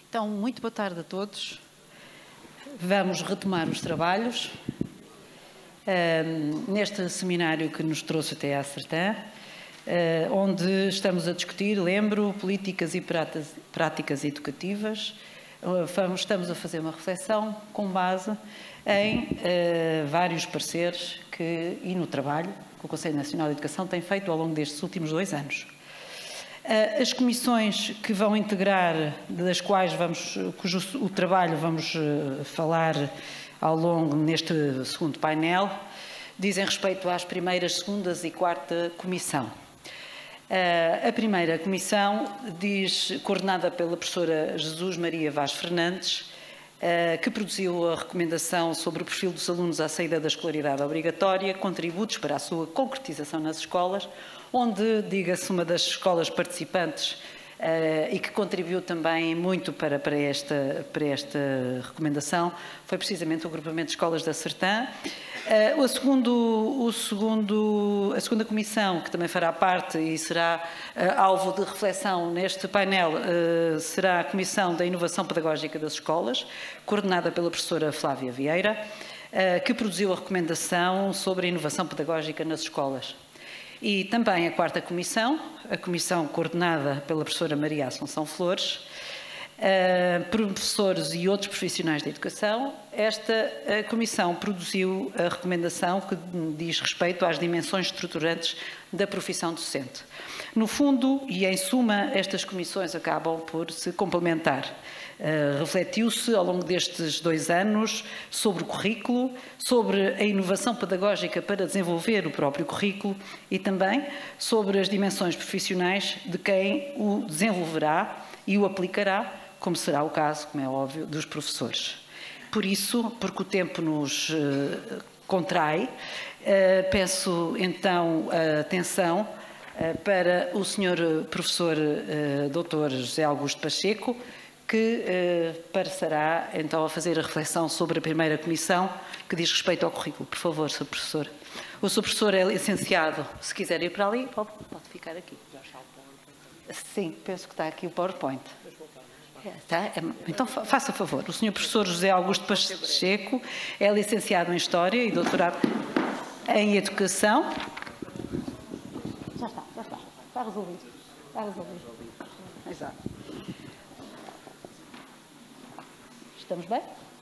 Então, muito boa tarde a todos. Vamos retomar os trabalhos neste seminário que nos trouxe até à Sertã, onde estamos a discutir, lembro, políticas e práticas educativas. Estamos a fazer uma reflexão com base em vários pareceres e no trabalho que o Conselho Nacional de Educação tem feito ao longo destes últimos 2 anos. As comissões que vão integrar, das quais cujo trabalho vamos falar ao longo neste segundo painel, dizem respeito às primeiras, segundas e quarta comissão. A primeira comissão coordenada pela professora Jesus Maria Vaz Fernandes, que produziu a recomendação sobre o perfil dos alunos à saída da escolaridade obrigatória, contributos para a sua concretização nas escolas, onde, diga-se, uma das escolas participantes e que contribuiu também muito para esta recomendação foi precisamente o agrupamento de escolas da Sertã. A segunda comissão, que também fará parte e será alvo de reflexão neste painel, será a Comissão da Inovação Pedagógica das Escolas, coordenada pela professora Flávia Vieira, que produziu a recomendação sobre a inovação pedagógica nas escolas. E também a quarta comissão, a comissão coordenada pela professora Maria Assunção Flores, professores e outros profissionais da educação. Esta comissão produziu a recomendação que diz respeito às dimensões estruturantes da profissão docente. No fundo, e em suma, estas comissões acabam por se complementar. Refletiu-se ao longo destes 2 anos sobre o currículo, sobre a inovação pedagógica para desenvolver o próprio currículo e também sobre as dimensões profissionais de quem o desenvolverá e o aplicará, como será o caso, como é óbvio, dos professores. Por isso, porque o tempo nos contrai, peço então a atenção para o Sr. Professor Dr. José Augusto Pacheco, que passará então a fazer a reflexão sobre a primeira comissão que diz respeito ao currículo. Por favor, Sr. Professor. O Sr. Professor é licenciado. Se quiser ir para ali, pode ficar aqui. Sim, penso que está aqui o PowerPoint. Tá? Então, faça favor. O Sr. Professor José Augusto Pacheco é licenciado em História e doutorado em Educação. Já está. Está resolvido. Exato. Estamos bem?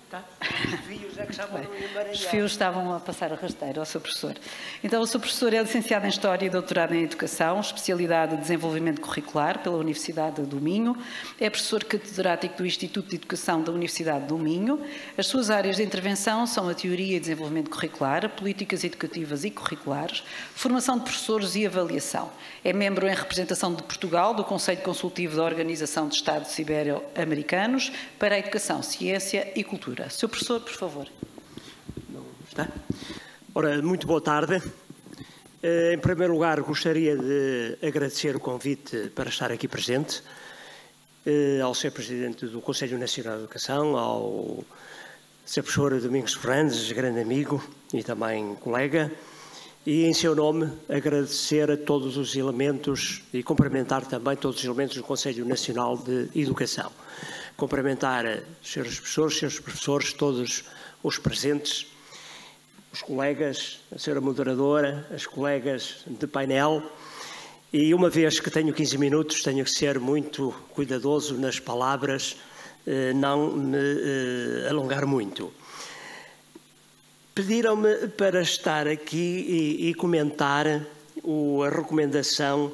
Tá. Os fios é que estavam emaranhados. Os fios estavam a passar a rasteiro ao Sr. Professor. Então, o Sr. Professor é licenciado em História e doutorado em Educação, especialidade de Desenvolvimento Curricular pela Universidade do Minho. É professor catedrático do Instituto de Educação da Universidade do Minho. As suas áreas de intervenção são a teoria e desenvolvimento curricular, políticas educativas e curriculares, formação de professores e avaliação. É membro em representação de Portugal do Conselho Consultivo da Organização de Estados Ibero-Americanos para a Educação, Ciência e Cultura. Sr. Professor, por favor. Está? Ora, muito boa tarde. Em primeiro lugar, gostaria de agradecer o convite para estar aqui presente ao Sr. Presidente do Conselho Nacional de Educação, ao Sr. Professor Domingos Fernandes, grande amigo e também colega, e em seu nome agradecer a todos os elementos e cumprimentar também todos os elementos do Conselho Nacional de Educação. Cumprimentar os senhores professores, todos os presentes, os colegas, a senhora moderadora, as colegas de painel, e uma vez que tenho 15 minutos, tenho que ser muito cuidadoso nas palavras, não me alongar muito. Pediram-me para estar aqui e comentar a recomendação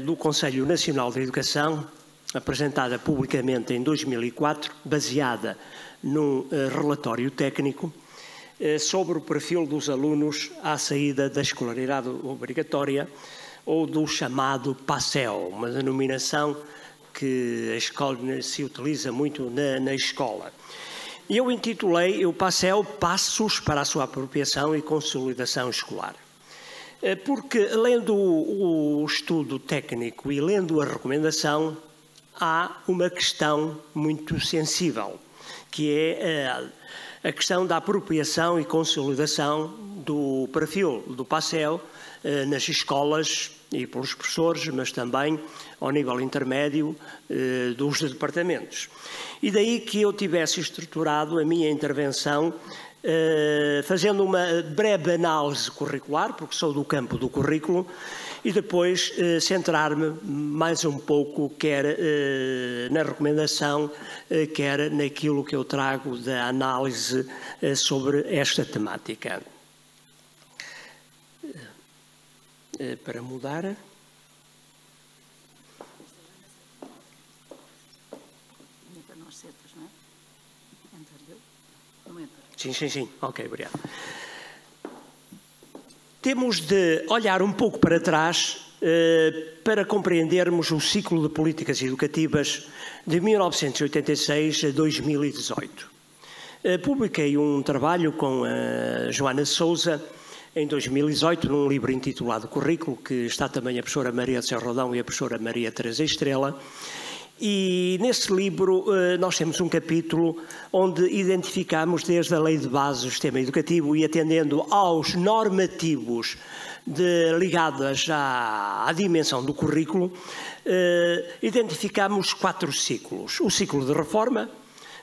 do Conselho Nacional de Educação, apresentada publicamente em 2004, baseada num relatório técnico sobre o perfil dos alunos à saída da escolaridade obrigatória ou do chamado PASEO, uma denominação que a escola se utiliza muito na escola. E eu intitulei o PASEO Passos para a sua apropriação e consolidação escolar. Porque, lendo o estudo técnico e lendo a recomendação, há uma questão muito sensível, que é a questão da apropriação e consolidação do perfil do PASEO nas escolas e pelos professores, mas também ao nível intermédio dos departamentos. E daí que eu tivesse estruturado a minha intervenção fazendo uma breve análise curricular, porque sou do campo do currículo, e depois centrar-me mais um pouco, quer na recomendação, quer naquilo que eu trago da análise sobre esta temática. Para mudar. Sim. Ok, obrigado. Temos de olhar um pouco para trás para compreendermos o ciclo de políticas educativas de 1986 a 2018. Publiquei um trabalho com a Joana Sousa em 2018, num livro intitulado Currículo, que está também a professora Maria de Serrodão e a professora Maria Teresa Estrela. E nesse livro nós temos um capítulo onde identificamos desde a Lei de Base do Sistema Educativo e atendendo aos normativos ligados à dimensão do currículo, identificamos 4 ciclos. O ciclo de reforma,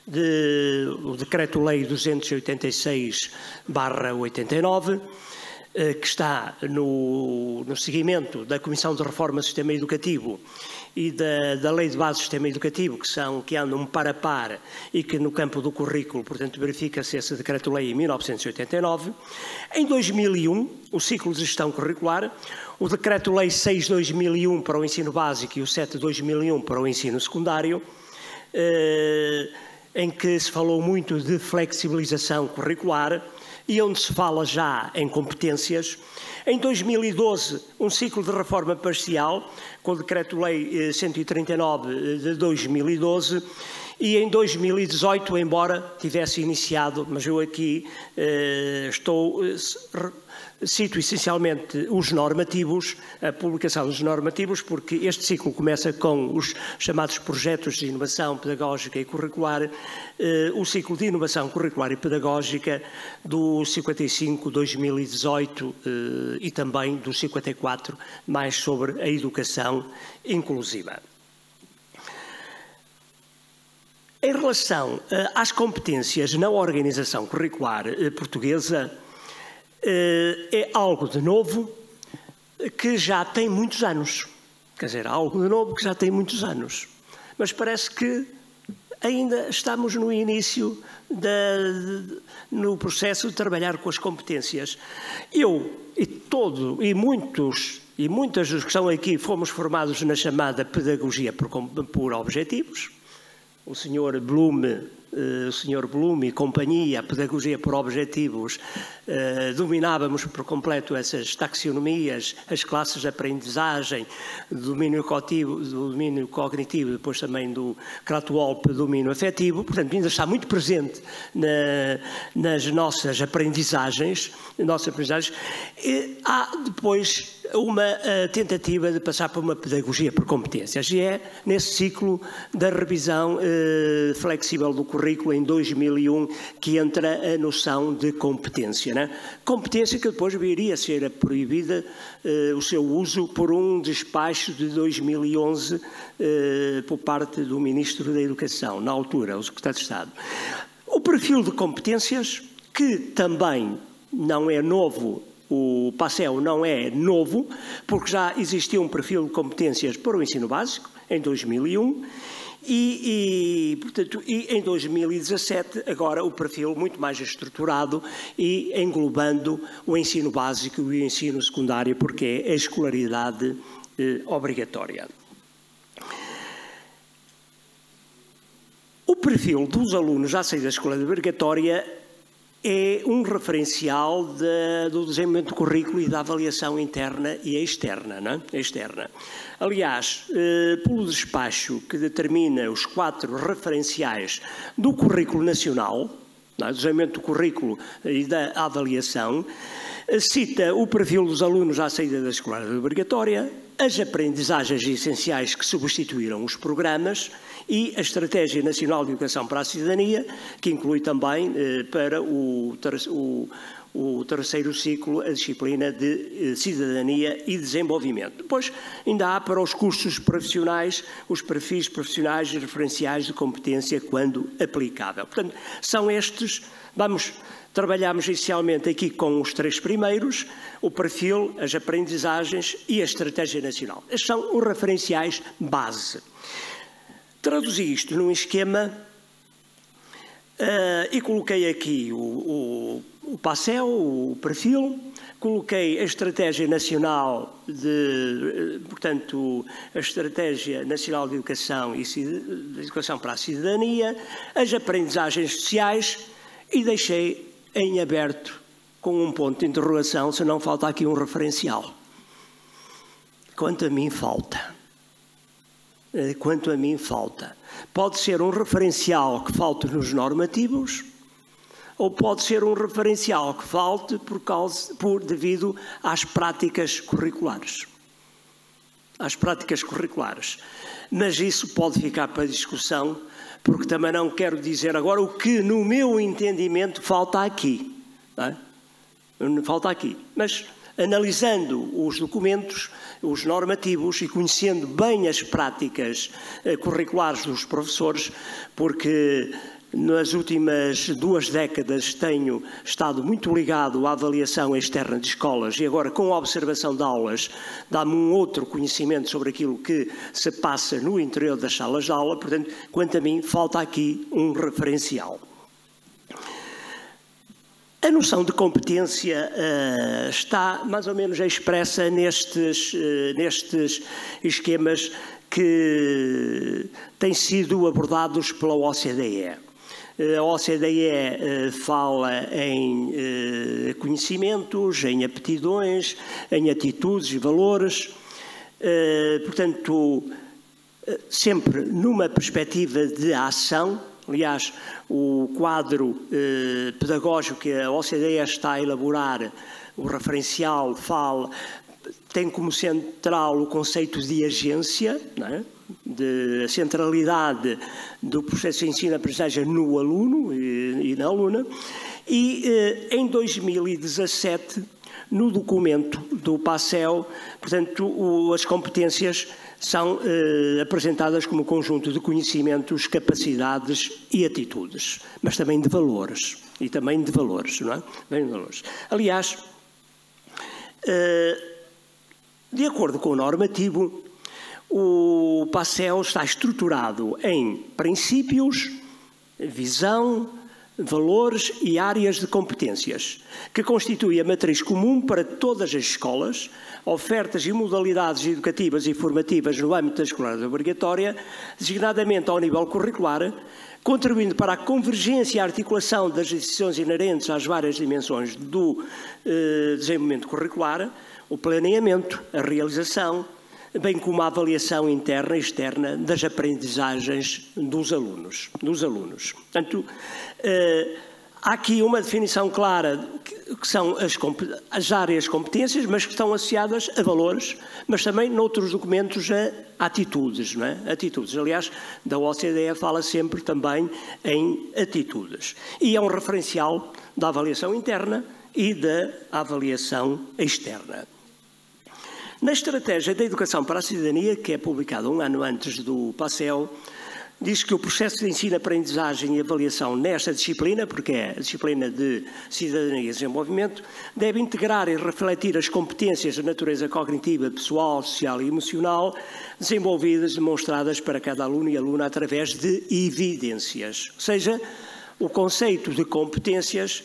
o Decreto-Lei 286/89, que está no seguimento da Comissão de Reforma do Sistema Educativo e da Lei de Base do Sistema Educativo, que andam par a par e que no campo do currículo, portanto, verifica-se esse Decreto-Lei em 1989. Em 2001, o ciclo de gestão curricular, o Decreto-Lei 6/2001 para o ensino básico e o 7/2001 para o ensino secundário, em que se falou muito de flexibilização curricular e onde se fala já em competências. Em 2012, um ciclo de reforma parcial, com o Decreto-Lei 139 de 2012, e em 2018, embora tivesse iniciado, mas eu aqui cito essencialmente os normativos, a publicação dos normativos, porque este ciclo começa com os chamados projetos de inovação pedagógica e curricular, o ciclo de inovação curricular e pedagógica do 55/2018 e também do 54, mais sobre a educação inclusiva. Em relação às competências na organização curricular portuguesa, é algo de novo que já tem muitos anos. Quer dizer, algo de novo que já tem muitos anos. Mas parece que ainda estamos no início no processo de trabalhar com as competências. Eu e muitos e muitas dos que estão aqui fomos formados na chamada pedagogia por objetivos. O Sr. Bloom e companhia, a pedagogia por objetivos, dominávamos por completo essas taxonomias, as classes de aprendizagem, do domínio cognitivo, depois também do Krathwohl, domínio afetivo. Portanto, ainda está muito presente nas nossas aprendizagens. E há depois uma tentativa de passar por uma pedagogia por competências, e é nesse ciclo da revisão flexível do currículo em 2001 que entra a noção de competência, né? Competência que depois viria a ser proibida o seu uso por um despacho de 2011 por parte do Ministro da Educação, na altura, o Secretário de Estado. O perfil de competências, que também não é novo. O PASEO não é novo, porque já existia um perfil de competências para o ensino básico, em 2001, portanto, em 2017, agora o perfil muito mais estruturado e englobando o ensino básico e o ensino secundário, porque é a escolaridade obrigatória. O perfil dos alunos à saída da escolaridade obrigatória é um referencial do desenvolvimento do currículo e da avaliação interna e externa, não é? Externa. Aliás, pelo despacho que determina os 4 referenciais do currículo nacional, do desenvolvimento do currículo e da avaliação, cita o perfil dos alunos à saída da escolaridade obrigatória, as aprendizagens essenciais que substituíram os programas e a Estratégia Nacional de Educação para a Cidadania, que inclui também para o o terceiro ciclo, a disciplina de Cidadania e Desenvolvimento. Depois, ainda há para os cursos profissionais, os perfis profissionais e referenciais de competência quando aplicável. Portanto, são estes, trabalhamos inicialmente aqui com os 3 primeiros, o perfil, as aprendizagens e a estratégia nacional. Estes são os referenciais base. Traduzi isto num esquema e coloquei aqui o PASEO, o perfil, coloquei a Estratégia Nacional portanto, a Estratégia Nacional de Educação e de Educação para a Cidadania, as aprendizagens sociais e deixei em aberto com um ponto de interrogação se não falta aqui um referencial. Quanto a mim falta. Quanto a mim falta. Pode ser um referencial que falte nos normativos, ou pode ser um referencial que falte devido às práticas curriculares. Às práticas curriculares. Mas isso pode ficar para discussão, porque também não quero dizer agora o que, no meu entendimento, falta aqui. Não é? Falta aqui. Mas, analisando os documentos, os normativos e conhecendo bem as práticas curriculares dos professores, porque nas últimas 2 décadas tenho estado muito ligado à avaliação externa de escolas e agora com a observação de aulas dá-me um outro conhecimento sobre aquilo que se passa no interior das salas de aula, portanto, quanto a mim, falta aqui um referencial. A noção de competência está mais ou menos expressa nestes esquemas que têm sido abordados pela OCDE. A OCDE fala em conhecimentos, em aptidões, em atitudes e valores, portanto, sempre numa perspectiva de ação. Aliás, o quadro pedagógico que a OCDE está a elaborar, o referencial, tem como central o conceito de agência, não é? De centralidade do processo de ensino-aprendizagem no aluno e na aluna. E em 2017, no documento do PASEO, portanto, as competências são apresentadas como conjunto de conhecimentos, capacidades e atitudes, mas também de valores. E também de valores, não é? Bem de valores. Aliás, de acordo com o normativo, o PASEO está estruturado em princípios, visão, valores e áreas de competências, que constitui a matriz comum para todas as escolas, ofertas e modalidades educativas e formativas no âmbito da escolaridade obrigatória, designadamente ao nível curricular, contribuindo para a convergência e articulação das decisões inerentes às várias dimensões do desenvolvimento curricular, o planeamento, a realização, bem como a avaliação interna e externa das aprendizagens dos alunos. Portanto, há aqui uma definição clara que são as áreas de competências, mas que estão associadas a valores, mas também noutros documentos a atitudes, não é? Atitudes. Aliás, da OCDE fala sempre também em atitudes. E é um referencial da avaliação interna e da avaliação externa. Na Estratégia da Educação para a Cidadania, que é publicada 1 ano antes do PASEO, diz que o processo de ensino, aprendizagem e avaliação nesta disciplina, porque é a disciplina de Cidadania e Desenvolvimento, deve integrar e refletir as competências de natureza cognitiva, pessoal, social e emocional desenvolvidas e demonstradas para cada aluno e aluna através de evidências. Ou seja, o conceito de competências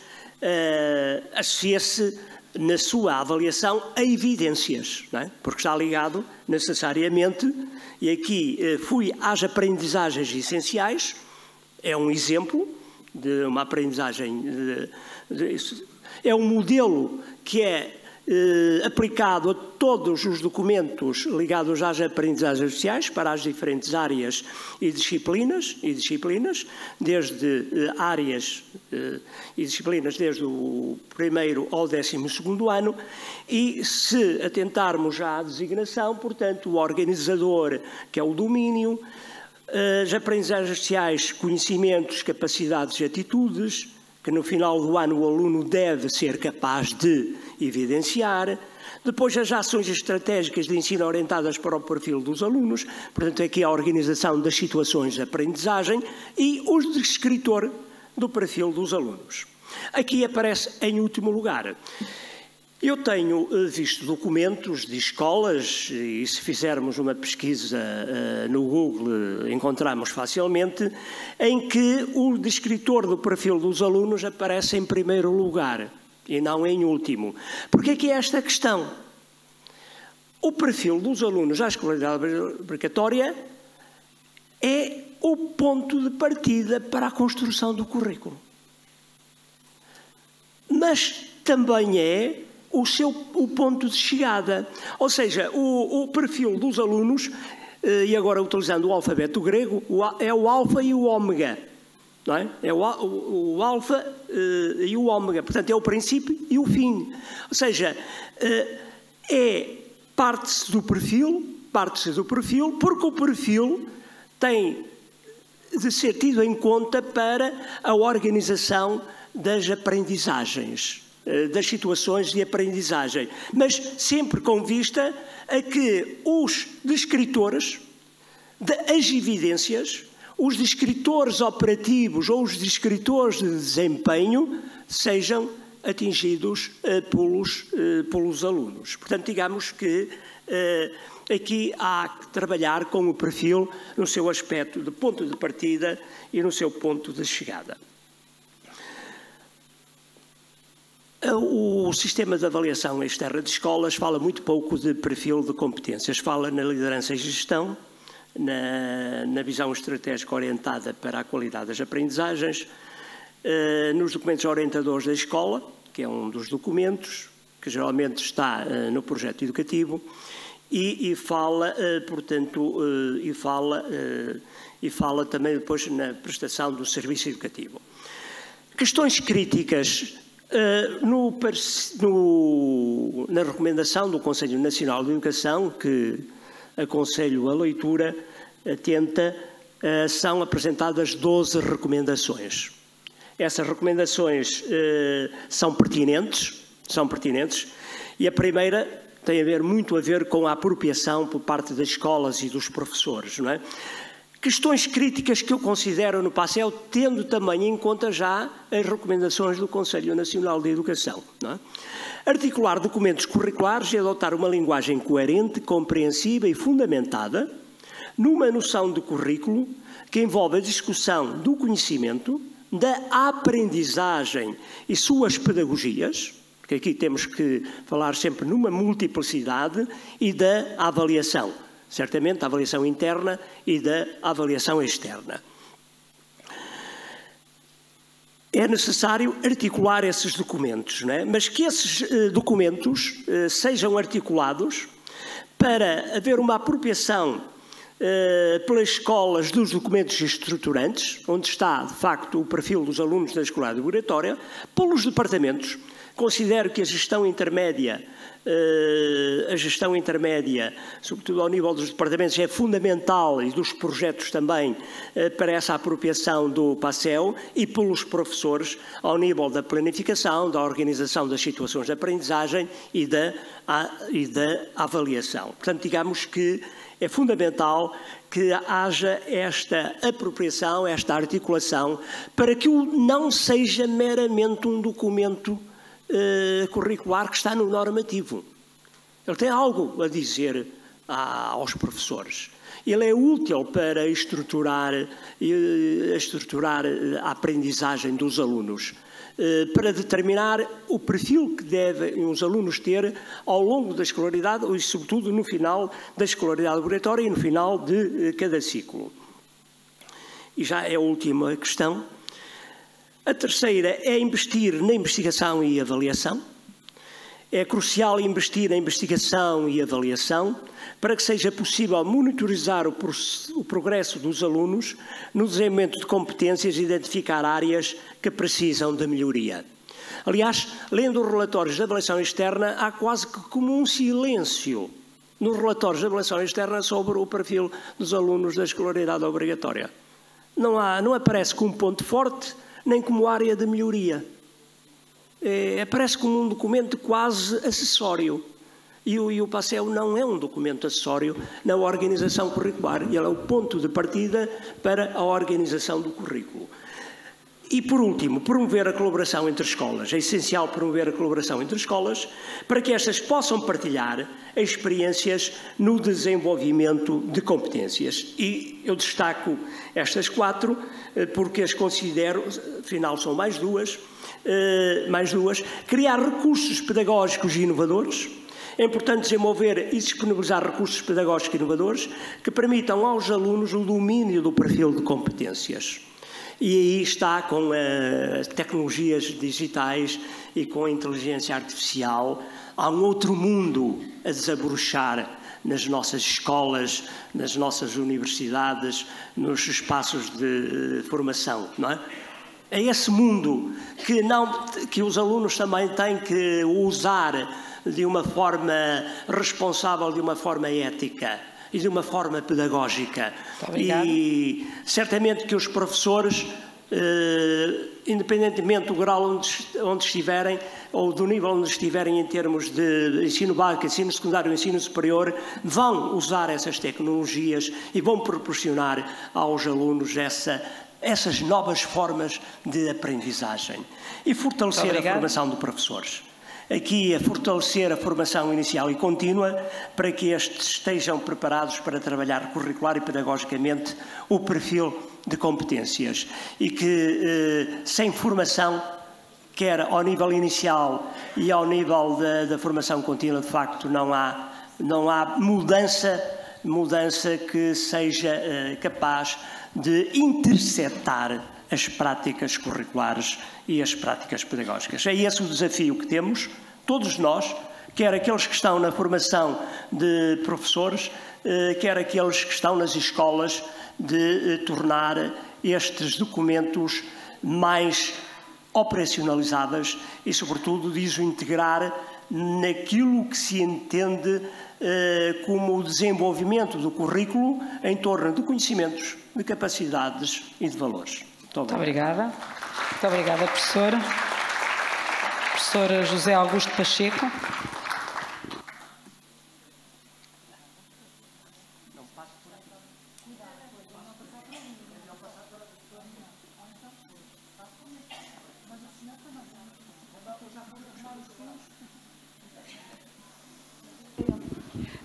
associa-se na sua avaliação a evidências, não é? Porque está ligado necessariamente, e aqui fui às aprendizagens essenciais, é um exemplo de uma aprendizagem, é um modelo que é aplicado a todos os documentos ligados às aprendizagens sociais para as diferentes áreas e disciplinas, desde áreas e disciplinas desde o 1º ao 12º ano, e se atentarmos já à designação, portanto, o organizador, que é o domínio, as aprendizagens sociais, conhecimentos, capacidades e atitudes, que no final do ano o aluno deve ser capaz de evidenciar. Depois, as ações estratégicas de ensino orientadas para o perfil dos alunos, portanto, aqui a organização das situações de aprendizagem e o descritor do perfil dos alunos. Aqui aparece em último lugar. Eu tenho visto documentos de escolas, e se fizermos uma pesquisa no Google encontramos facilmente, em que o descritor do perfil dos alunos aparece em primeiro lugar e não em último. Porque aqui é esta questão. O perfil dos alunos à escolaridade obrigatória é o ponto de partida para a construção do currículo. Mas também é o ponto de chegada. Ou seja, o perfil dos alunos, e agora utilizando o alfabeto grego, é o alfa e o ômega. Não é? É o alfa e o ômega. Portanto, é o princípio e o fim. Ou seja, parte-se do perfil, porque o perfil tem de ser tido em conta para a organização das aprendizagens, das situações de aprendizagem, mas sempre com vista a que os descritores das evidências, os descritores operativos ou os descritores de desempenho sejam atingidos pelos alunos. Portanto, digamos que aqui há que trabalhar com o perfil no seu aspecto de ponto de partida e no seu ponto de chegada. O sistema de avaliação externa de escolas fala muito pouco de perfil de competências, fala na liderança e gestão, na visão estratégica orientada para a qualidade das aprendizagens, nos documentos orientadores da escola, que é um dos documentos que geralmente está no projeto educativo, e fala, portanto, fala também depois na prestação do serviço educativo. Questões críticas. Na recomendação do Conselho Nacional de Educação, que aconselho a leitura atenta, são apresentadas 12 recomendações. Essas recomendações são pertinentes, e a primeira tem muito a ver com a apropriação por parte das escolas e dos professores, não é? Questões críticas que eu considero no PASEL, tendo também em conta já as recomendações do Conselho Nacional de Educação. Não é? Articular documentos curriculares e adotar uma linguagem coerente, compreensiva e fundamentada numa noção de currículo que envolve a discussão do conhecimento, da aprendizagem e suas pedagogias, porque aqui temos que falar sempre numa multiplicidade, e da avaliação. Certamente da avaliação interna e da avaliação externa. É necessário articular esses documentos, não é? Mas que esses documentos sejam articulados para haver uma apropriação pelas escolas dos documentos estruturantes, onde está, de facto, o perfil dos alunos da escolaridade obrigatória, pelos departamentos. Considero que a gestão intermédia, sobretudo ao nível dos departamentos, é fundamental, e dos projetos também, para essa apropriação do PASEL, e pelos professores ao nível da planificação, da organização das situações de aprendizagem e da avaliação. Portanto, digamos que é fundamental que haja esta apropriação, esta articulação, para que não seja meramente um documento curricular que está no normativo. Ele tem algo a dizer aos professores. Ele é útil para estruturar a aprendizagem dos alunos, para determinar o perfil que devem os alunos ter ao longo da escolaridade e, sobretudo, no final da escolaridade obrigatória e no final de cada ciclo. E já é a última questão. A terceira é investir na investigação e avaliação. É crucial investir na investigação e avaliação para que seja possível monitorizar o progresso dos alunos no desenvolvimento de competências e identificar áreas que precisam de melhoria. Aliás, lendo os relatórios de avaliação externa, há quase que como um silêncio nos relatórios de avaliação externa sobre o perfil dos alunos da escolaridade obrigatória. Não aparece como ponto forte nem como área de melhoria. Parece como um documento quase acessório. E o PASEO não é um documento acessório na organização curricular. Ele é o ponto de partida para a organização do currículo. E, por último, promover a colaboração entre escolas. É essencial promover a colaboração entre escolas para que estas possam partilhar experiências no desenvolvimento de competências. E eu destaco estas 4 porque as considero, afinal são mais duas, criar recursos pedagógicos inovadores. É importante desenvolver e disponibilizar recursos pedagógicos inovadores que permitam aos alunos o domínio do perfil de competências. E aí está, com as tecnologias digitais e com a inteligência artificial, há um outro mundo a desabrochar nas nossas escolas, nas nossas universidades, nos espaços de formação, não é? É esse mundo que os alunos também têm que usar de uma forma responsável, de uma forma ética e de uma forma pedagógica. E certamente que os professores, independentemente do grau onde estiverem, ou do nível onde estiverem em termos de ensino básico, ensino secundário, ensino superior, vão usar essas tecnologias e vão proporcionar aos alunos essas novas formas de aprendizagem. E fortalecer a formação de professores. Aqui a fortalecer a formação inicial e contínua para que estes estejam preparados para trabalhar curricular e pedagogicamente o perfil de competências e que sem formação, quer ao nível inicial e ao nível da formação contínua, de facto não há mudança que seja capaz de interceptar as práticas curriculares e as práticas pedagógicas. É esse o desafio que temos, todos nós, quer aqueles que estão na formação de professores, quer aqueles que estão nas escolas, de tornar estes documentos mais operacionalizados e, sobretudo, de os integrar naquilo que se entende como o desenvolvimento do currículo em torno de conhecimentos, de capacidades e de valores. Muito obrigada. Muito obrigada, professora. Professora José Augusto Pacheco.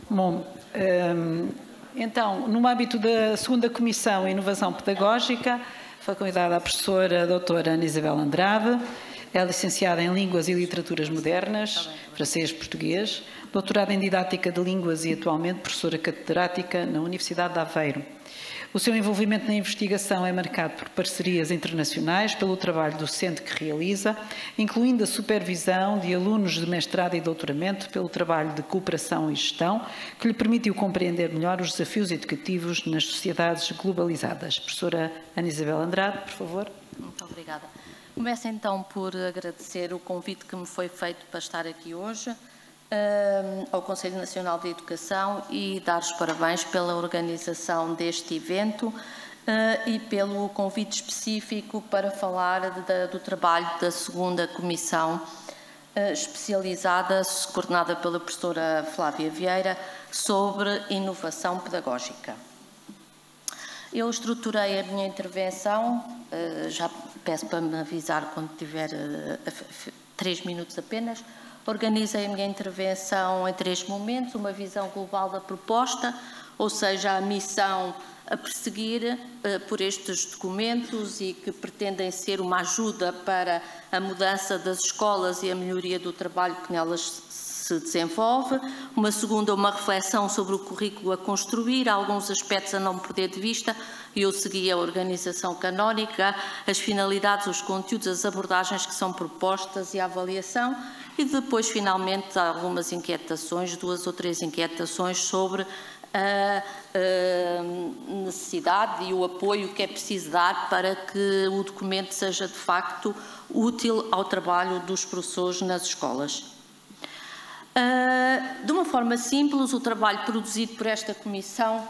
Bom, então, no âmbito da 2ª Comissão de Inovação Pedagógica, foi convidada a professora doutora Ana Isabel Andrade, é licenciada em Línguas e Literaturas Modernas, francês e português, doutorada em Didática de Línguas e atualmente professora catedrática na Universidade de Aveiro. O seu envolvimento na investigação é marcado por parcerias internacionais, pelo trabalho docente que realiza, incluindo a supervisão de alunos de mestrado e doutoramento, pelo trabalho de cooperação e gestão, que lhe permitiu compreender melhor os desafios educativos nas sociedades globalizadas. Professora Ana Isabel Andrade, por favor. Muito obrigada. Começo então por agradecer o convite que me foi feito para estar aqui hoje ao Conselho Nacional de Educação e dar os parabéns pela organização deste evento e pelo convite específico para falar do trabalho da 2ª Comissão especializada, coordenada pela professora Flávia Vieira, sobre inovação pedagógica. Eu estruturei a minha intervenção, já peço para me avisar quando tiver 3 minutos apenas. Organizei a minha intervenção em 3 momentos, uma visão global da proposta, ou seja, a missão a perseguir por estes documentos e que pretendem ser uma ajuda para a mudança das escolas e a melhoria do trabalho que nelas se desenvolve. Uma segunda, uma reflexão sobre o currículo a construir, alguns aspectos a não perder de vista, e eu segui a organização canónica, as finalidades, os conteúdos, as abordagens que são propostas e a avaliação, e depois, finalmente, algumas inquietações, 2 ou 3 inquietações sobre a necessidade e o apoio que é preciso dar para que o documento seja, de facto, útil ao trabalho dos professores nas escolas. De uma forma simples, o trabalho produzido por esta Comissão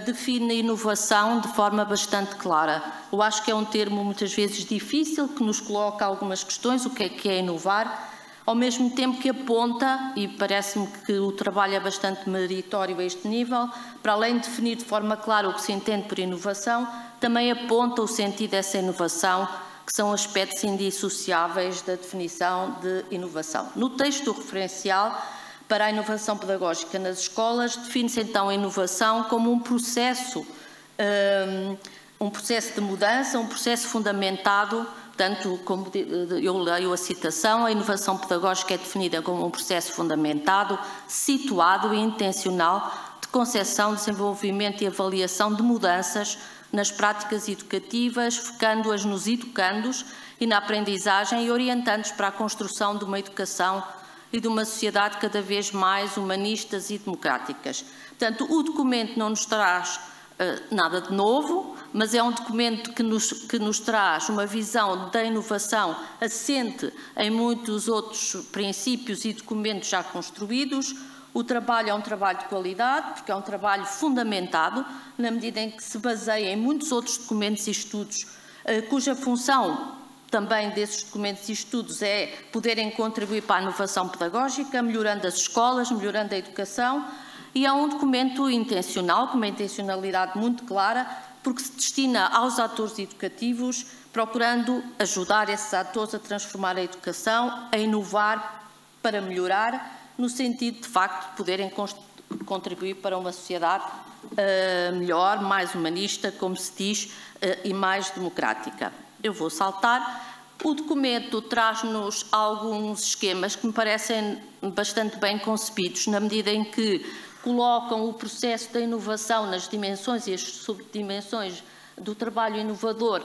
define a inovação de forma bastante clara. Eu acho que é um termo muitas vezes difícil, que nos coloca algumas questões, o que é inovar, ao mesmo tempo que aponta, e parece-me que o trabalho é bastante meritório a este nível, para além de definir de forma clara o que se entende por inovação, também aponta o sentido dessa inovação, que são aspectos indissociáveis da definição de inovação. No texto referencial para a inovação pedagógica nas escolas, define-se então a inovação como um processo de mudança, um processo fundamentado. Portanto, como eu leio a citação, a inovação pedagógica é definida como um processo fundamentado, situado e intencional de concepção, desenvolvimento e avaliação de mudanças nas práticas educativas, focando-as nos educandos e na aprendizagem e orientando-os para a construção de uma educação e de uma sociedade cada vez mais humanistas e democráticas. Portanto, o documento não nos traz nada de novo, mas é um documento que nos traz uma visão da inovação assente em muitos outros princípios e documentos já construídos. O trabalho é um trabalho de qualidade, porque é um trabalho fundamentado, na medida em que se baseia em muitos outros documentos e estudos, cuja função também desses documentos e estudos é poderem contribuir para a inovação pedagógica, melhorando as escolas, melhorando a educação, e é um documento intencional, com uma intencionalidade muito clara, porque se destina aos atores educativos, procurando ajudar esses atores a transformar a educação, a inovar para melhorar, no sentido de facto de poderem contribuir para uma sociedade melhor, mais humanista, como se diz, e mais democrática. Eu vou saltar. O documento traz-nos alguns esquemas que me parecem bastante bem concebidos, na medida em que colocam o processo da inovação nas dimensões e as subdimensões do trabalho inovador,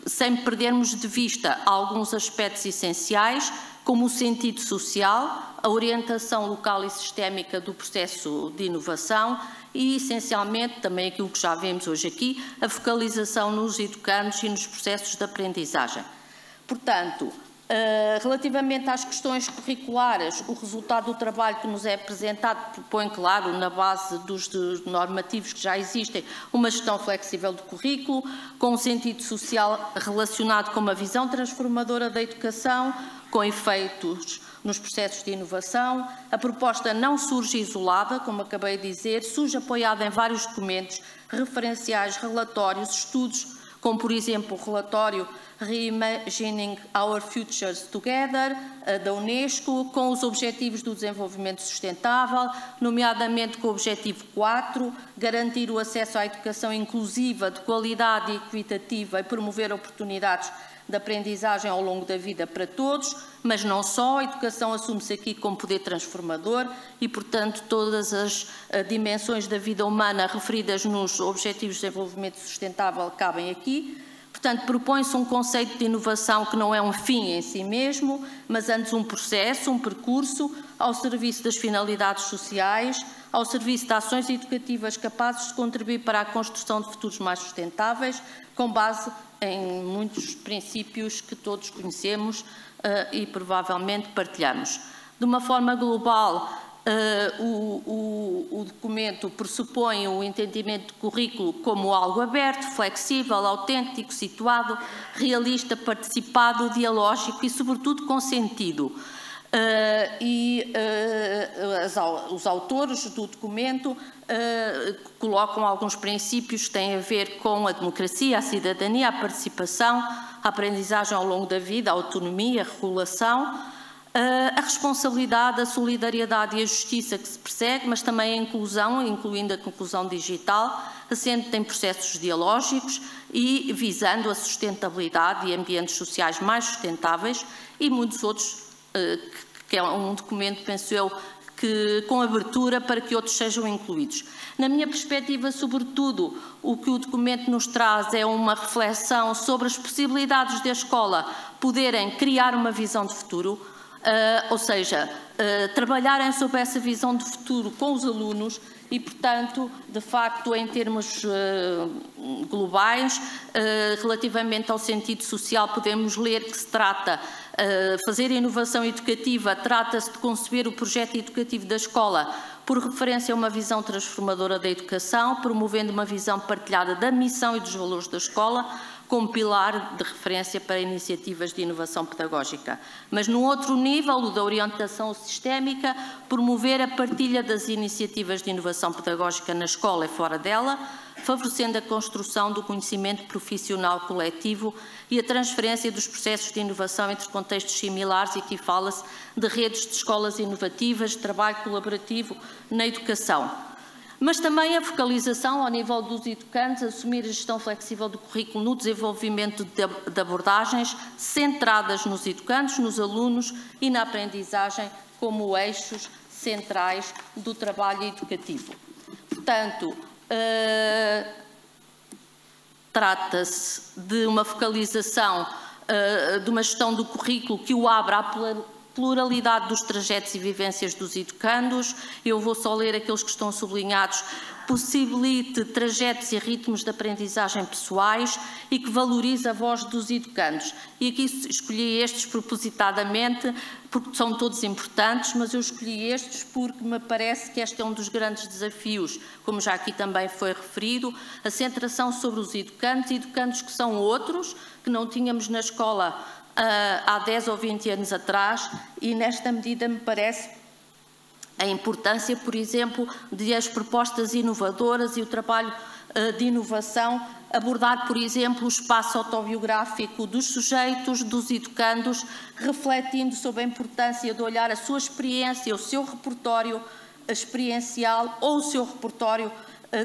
sem perdermos de vista alguns aspectos essenciais, como o sentido social, a orientação local e sistémica do processo de inovação e, essencialmente, também aquilo que já vemos hoje aqui, a focalização nos educandos e nos processos de aprendizagem. Portanto, relativamente às questões curriculares, o resultado do trabalho que nos é apresentado propõe, claro, na base dos normativos que já existem, uma gestão flexível do currículo, com um sentido social relacionado com uma visão transformadora da educação, com efeitos nos processos de inovação. A proposta não surge isolada, como acabei de dizer, surge apoiada em vários documentos, referenciais, relatórios, estudos, como, por exemplo, o relatório Reimagining Our Futures Together, da Unesco, com os Objetivos do Desenvolvimento Sustentável, nomeadamente com o Objetivo 4, garantir o acesso à educação inclusiva, de qualidade e equitativa e promover oportunidades de aprendizagem ao longo da vida para todos, mas não só. A educação assume-se aqui como poder transformador e, portanto, todas as dimensões da vida humana referidas nos Objetivos de Desenvolvimento Sustentável cabem aqui. Portanto, propõe-se um conceito de inovação que não é um fim em si mesmo, mas antes um processo, um percurso ao serviço das finalidades sociais, ao serviço de ações educativas capazes de contribuir para a construção de futuros mais sustentáveis, com base em muitos princípios que todos conhecemos e provavelmente partilhamos. De uma forma global, o documento pressupõe o entendimento de currículo como algo aberto, flexível, autêntico, situado, realista, participado, dialógico e, sobretudo, com sentido. Os autores do documento colocam alguns princípios que têm a ver com a democracia, a cidadania, a participação, a aprendizagem ao longo da vida, a autonomia, a regulação, a responsabilidade, a solidariedade e a justiça que se persegue, mas também a inclusão, incluindo a inclusão digital, assente em processos dialógicos e visando a sustentabilidade e ambientes sociais mais sustentáveis e muitos outros, que é um documento, penso eu, que, com abertura para que outros sejam incluídos. Na minha perspectiva, sobretudo, o que o documento nos traz é uma reflexão sobre as possibilidades da escola poderem criar uma visão de futuro, ou seja, trabalharem sobre essa visão de futuro com os alunos e, portanto, de facto, em termos globais, relativamente ao sentido social, podemos ler que se trata fazer inovação educativa, trata-se de conceber o projeto educativo da escola por referência a uma visão transformadora da educação, promovendo uma visão partilhada da missão e dos valores da escola, como pilar de referência para iniciativas de inovação pedagógica. Mas, num outro nível, o da orientação sistémica, promover a partilha das iniciativas de inovação pedagógica na escola e fora dela, favorecendo a construção do conhecimento profissional coletivo e a transferência dos processos de inovação entre contextos similares, e aqui fala-se de redes de escolas inovativas, de trabalho colaborativo na educação. Mas também a focalização ao nível dos educandos, assumir a gestão flexível do currículo no desenvolvimento de abordagens centradas nos educandos, nos alunos e na aprendizagem como eixos centrais do trabalho educativo. Portanto, trata-se de uma focalização, de uma gestão do currículo que o abra à pluralidade dos trajetos e vivências dos educandos. Eu vou só ler aqueles que estão sublinhados. Possibilite trajetos e ritmos de aprendizagem pessoais e que valorize a voz dos educandos. E aqui escolhi estes propositadamente, porque são todos importantes, mas eu escolhi estes porque me parece que este é um dos grandes desafios, como já aqui também foi referido, a centração sobre os educandos que são outros, que não tínhamos na escola há 10 ou 20 anos atrás, e nesta medida me parece a importância, por exemplo, de as propostas inovadoras e o trabalho de inovação abordar, por exemplo, o espaço autobiográfico dos sujeitos, dos educandos, refletindo sobre a importância de olhar a sua experiência, o seu repertório experiencial ou o seu repertório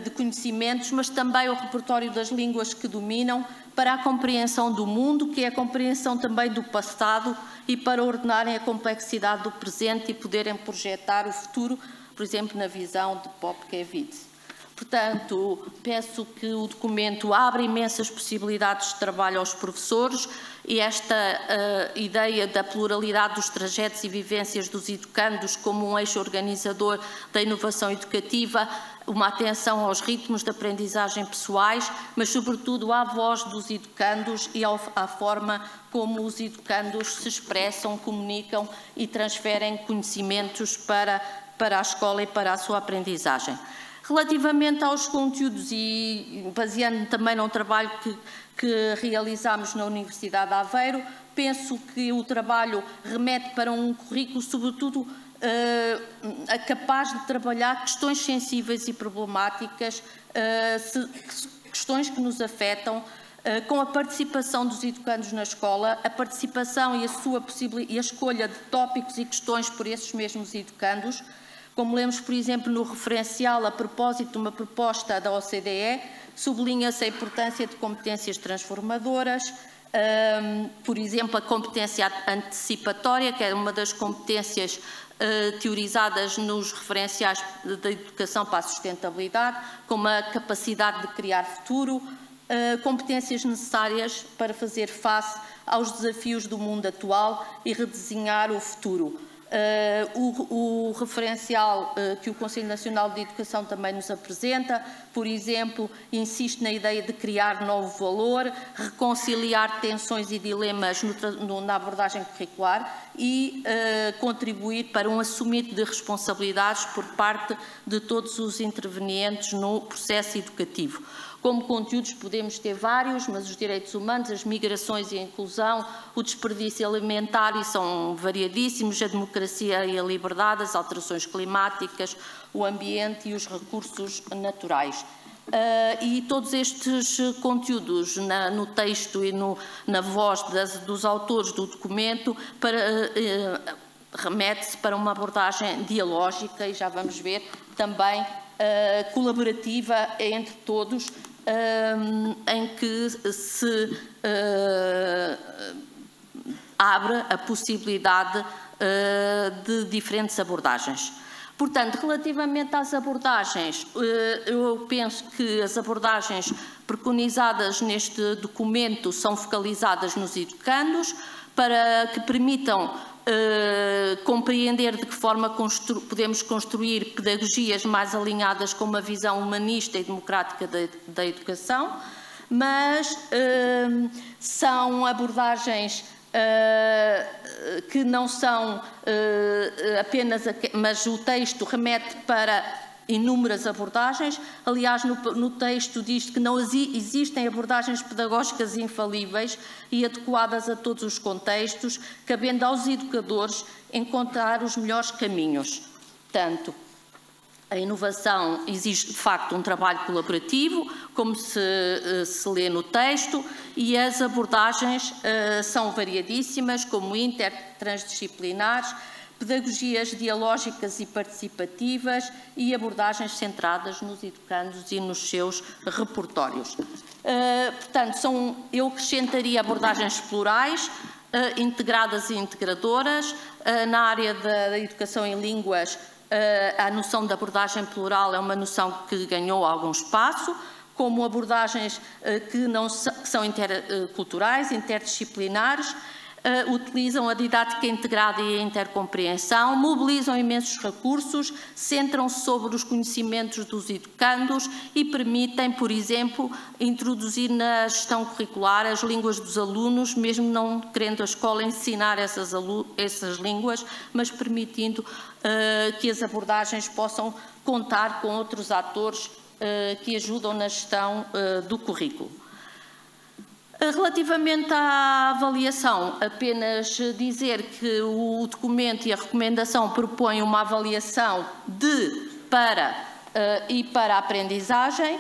de conhecimentos, mas também o repertório das línguas que dominam, para a compreensão do mundo, que é a compreensão também do passado, e para ordenarem a complexidade do presente e poderem projetar o futuro, por exemplo, na visão de Popkewitz. Portanto, penso que o documento abre imensas possibilidades de trabalho aos professores, e esta ideia da pluralidade dos trajetos e vivências dos educandos como um eixo organizador da inovação educativa, uma atenção aos ritmos de aprendizagem pessoais, mas sobretudo à voz dos educandos e à forma como os educandos se expressam, comunicam e transferem conhecimentos para a escola e para a sua aprendizagem. Relativamente aos conteúdos, e baseando também num trabalho que realizámos na Universidade de Aveiro, penso que o trabalho remete para um currículo, sobretudo, capaz de trabalhar questões sensíveis e problemáticas, questões que nos afetam, com a participação dos educandos na escola, a participação e a escolha de tópicos e questões por esses mesmos educandos. Como lemos, por exemplo, no referencial, a propósito de uma proposta da OCDE, sublinha-se a importância de competências transformadoras, por exemplo, a competência antecipatória, que é uma das competências teorizadas nos referenciais da educação para a sustentabilidade, como a capacidade de criar futuro, competências necessárias para fazer face aos desafios do mundo atual e redesenhar o futuro. O referencial que o Conselho Nacional de Educação também nos apresenta, por exemplo, insiste na ideia de criar novo valor, reconciliar tensões e dilemas na abordagem curricular e contribuir para um assumir de responsabilidades por parte de todos os intervenientes no processo educativo. Como conteúdos podemos ter vários, mas os direitos humanos, as migrações e a inclusão, o desperdício alimentar, e são variadíssimos, a democracia e a liberdade, as alterações climáticas, o ambiente e os recursos naturais. E todos estes conteúdos no texto e na voz dos autores do documento remete-se para uma abordagem dialógica e, já vamos ver, também colaborativa entre todos, em que se abre a possibilidade de diferentes abordagens. Portanto, relativamente às abordagens, eu penso que as abordagens preconizadas neste documento são focalizadas nos educandos, para que permitam compreender de que forma podemos construir pedagogias mais alinhadas com uma visão humanista e democrática da educação, mas são abordagens que não são apenas, mas o texto remete para inúmeras abordagens. Aliás, no texto diz que não existem abordagens pedagógicas infalíveis e adequadas a todos os contextos, cabendo aos educadores encontrar os melhores caminhos. Portanto, a inovação exige, de facto, um trabalho colaborativo, como se lê no texto, e as abordagens são variadíssimas, como intertransdisciplinares, pedagogias dialógicas e participativas e abordagens centradas nos educandos e nos seus repertórios. Portanto, eu acrescentaria abordagens plurais, integradas e integradoras. Na área da educação em línguas, a noção de abordagem plural é uma noção que ganhou algum espaço, como abordagens que são interculturais, interdisciplinares, utilizam a didática integrada e a intercompreensão, mobilizam imensos recursos, centram-se sobre os conhecimentos dos educandos e permitem, por exemplo, introduzir na gestão curricular as línguas dos alunos, mesmo não querendo a escola ensinar essas línguas, mas permitindo que as abordagens possam contar com outros atores que ajudam na gestão do currículo. Relativamente à avaliação, apenas dizer que o documento e a recomendação propõem uma avaliação para a aprendizagem,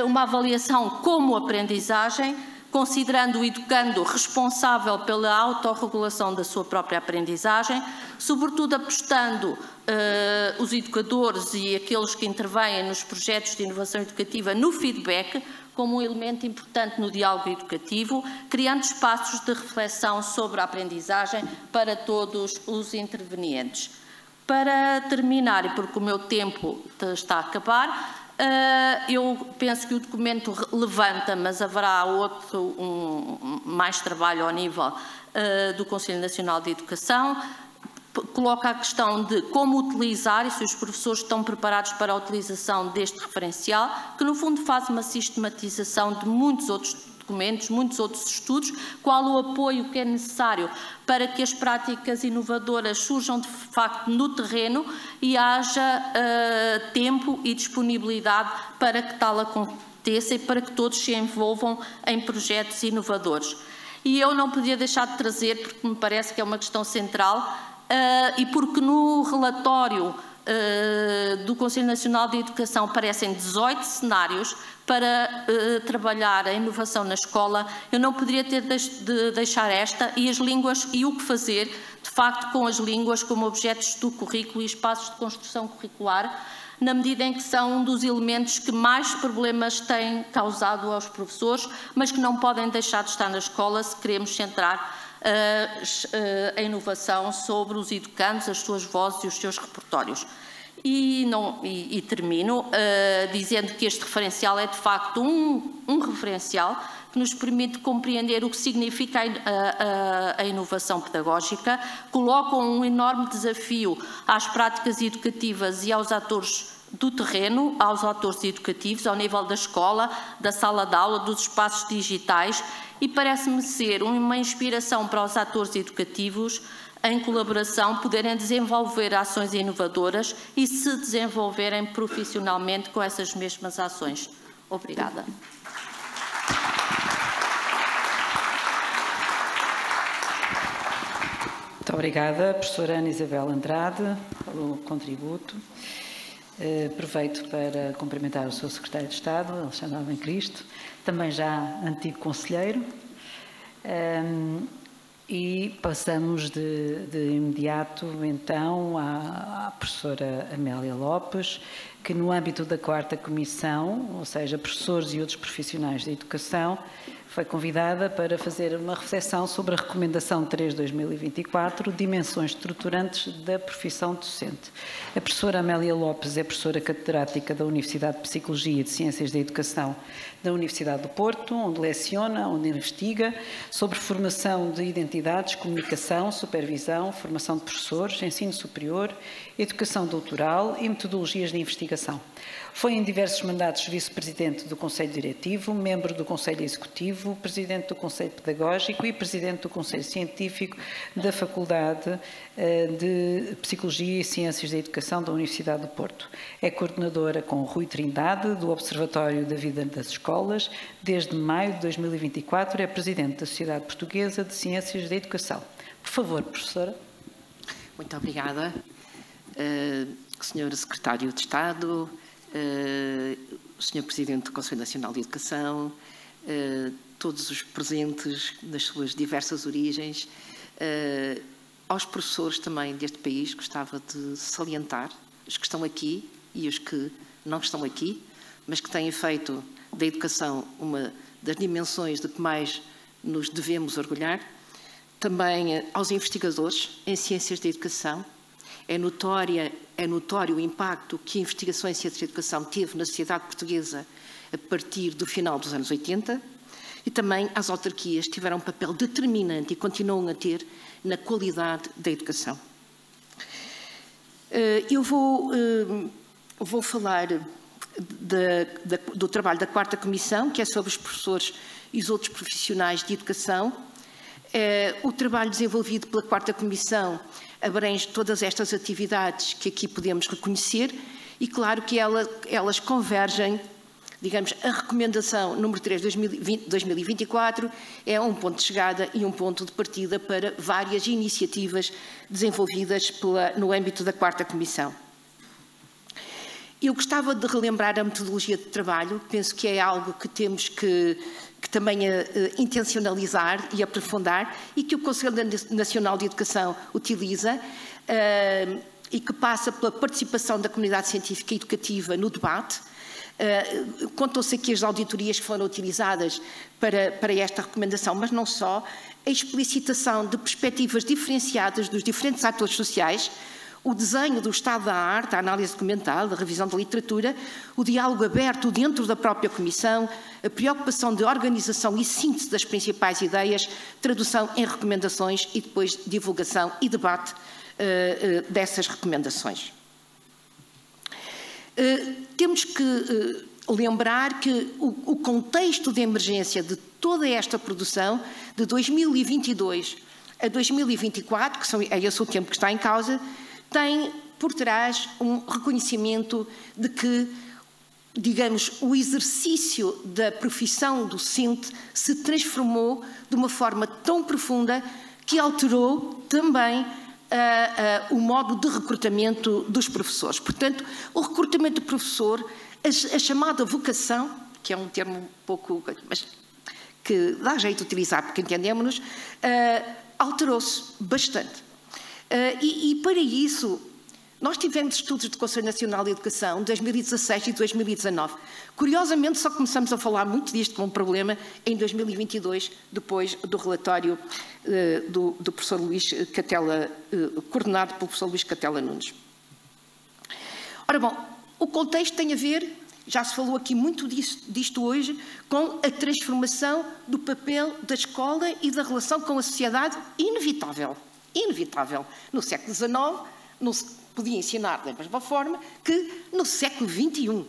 uma avaliação como aprendizagem, considerando o educando responsável pela autorregulação da sua própria aprendizagem, sobretudo apostando os educadores e aqueles que intervêm nos projetos de inovação educativa no feedback, como um elemento importante no diálogo educativo, criando espaços de reflexão sobre a aprendizagem para todos os intervenientes. Para terminar, e porque o meu tempo está a acabar, eu penso que o documento levanta, mas haverá mais trabalho ao nível do Conselho Nacional de Educação, coloca a questão de como utilizar e se os professores estão preparados para a utilização deste referencial, que no fundo faz uma sistematização de muitos outros documentos, muitos outros estudos, qual o apoio que é necessário para que as práticas inovadoras surjam de facto no terreno e haja tempo e disponibilidade para que tal aconteça e para que todos se envolvam em projetos inovadores. E eu não podia deixar de trazer, porque me parece que é uma questão central, e porque no relatório do Conselho Nacional de Educação aparecem 18 cenários para trabalhar a inovação na escola, eu não poderia ter de deixar esta e as línguas e o que fazer, de facto, com as línguas como objetos do currículo e espaços de construção curricular, na medida em que são um dos elementos que mais problemas têm causado aos professores, mas que não podem deixar de estar na escola se queremos centrar a inovação sobre os educandos, as suas vozes e os seus repertórios. E termino dizendo que este referencial é de facto um referencial que nos permite compreender o que significa a inovação pedagógica, coloca um enorme desafio às práticas educativas e aos atores do terreno, aos atores educativos, ao nível da escola, da sala de aula, dos espaços digitais, e parece-me ser uma inspiração para os atores educativos, em colaboração, poderem desenvolver ações inovadoras e se desenvolverem profissionalmente com essas mesmas ações. Obrigada. Muito obrigada, professora Ana Isabel Andrade, pelo contributo. Aproveito para cumprimentar o seu secretário de Estado, Alexandre Alvim Cristo, também já antigo conselheiro. E passamos de imediato, então, à professora Amélia Lopes, que no âmbito da 4ª Comissão, ou seja, professores e outros profissionais da educação, foi convidada para fazer uma reflexão sobre a Recomendação 3/2024, Dimensões Estruturantes da Profissão Docente. A professora Amélia Lopes é professora catedrática da Universidade de Psicologia e de Ciências da Educação da Universidade do Porto, onde leciona, onde investiga sobre formação de identidades, comunicação, supervisão, formação de professores, ensino superior, educação doutoral e metodologias de investigação. Foi em diversos mandatos vice-presidente do Conselho Diretivo, membro do Conselho Executivo, Executivo, Presidente do Conselho Pedagógico e Presidente do Conselho Científico da Faculdade de Psicologia e Ciências da Educação da Universidade do Porto. É coordenadora com Rui Trindade, do Observatório da Vida das Escolas. Desde maio de 2024 é Presidente da Sociedade Portuguesa de Ciências da Educação. Por favor, professora. Muito obrigada. Senhor Secretário de Estado, Senhor Presidente do Conselho Nacional de Educação, todos os presentes nas suas diversas origens, aos professores também deste país, gostava de salientar, os que estão aqui e os que não estão aqui, mas que têm feito da educação uma das dimensões de que mais nos devemos orgulhar, também aos investigadores em ciências da educação. É notório o impacto que a investigação em ciências da educação teve na sociedade portuguesa a partir do final dos anos 80, e também às autarquias, que tiveram um papel determinante e continuam a ter na qualidade da educação. Eu vou falar do trabalho da 4ª Comissão, que é sobre os professores e os outros profissionais de educação. O trabalho desenvolvido pela 4ª Comissão abrange todas estas atividades que aqui podemos reconhecer e, claro, que elas convergem, digamos, a recomendação número 3 de 2024 é um ponto de chegada e um ponto de partida para várias iniciativas desenvolvidas no âmbito da 4ª Comissão. Eu gostava de relembrar a metodologia de trabalho, penso que é algo que temos que também intencionalizar e aprofundar e que o Conselho Nacional de Educação utiliza e que passa pela participação da comunidade científica e educativa no debate. Contam-se aqui as auditorias que foram utilizadas para esta recomendação, mas não só, a explicitação de perspectivas diferenciadas dos diferentes atores sociais, o desenho do estado da arte, a análise documental, a revisão da literatura, o diálogo aberto dentro da própria Comissão, a preocupação de organização e síntese das principais ideias, tradução em recomendações e depois divulgação e debate dessas recomendações. Temos que lembrar que o contexto de emergência de toda esta produção, de 2022 a 2024, que é esse o tempo que está em causa, tem por trás um reconhecimento de que, digamos, o exercício da profissão docente se transformou de uma forma tão profunda que alterou também o modo de recrutamento dos professores. Portanto, o recrutamento do professor, a chamada vocação, que é um termo um pouco, mas que dá jeito de utilizar porque entendemos-nos, alterou-se bastante. E para isso, nós tivemos estudos do Conselho Nacional de Educação, 2016 e 2019. Curiosamente, só começamos a falar muito disto como problema em 2022, depois do relatório do professor Luís Catela, coordenado pelo professor Luís Catela Nunes. Ora bom, o contexto tem a ver, já se falou aqui muito disto hoje, com a transformação do papel da escola e da relação com a sociedade inevitável. No século XIX não se podia ensinar da mesma forma que no século XXI.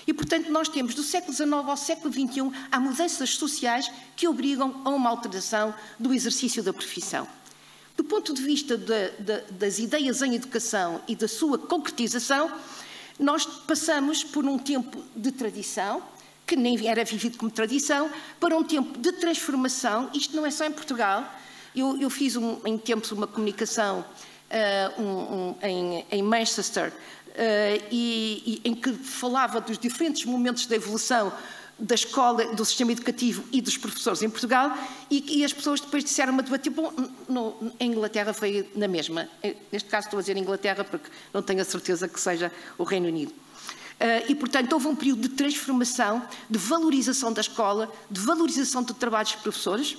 E, portanto, nós temos do século XIX ao século XXI há mudanças sociais que obrigam a uma alteração do exercício da profissão. Do ponto de vista das ideias em educação e da sua concretização, nós passamos por um tempo de tradição, que nem era vivido como tradição, para um tempo de transformação. Isto não é só em Portugal. Eu fiz em tempos uma comunicação em Manchester em que falava dos diferentes momentos da evolução da escola, do sistema educativo e dos professores em Portugal e as pessoas depois disseram-me a debater, bom, em Inglaterra foi na mesma. Neste caso estou a dizer Inglaterra porque não tenho a certeza que seja o Reino Unido. E, portanto, houve um período de transformação, de valorização da escola, de valorização do trabalho dos professores,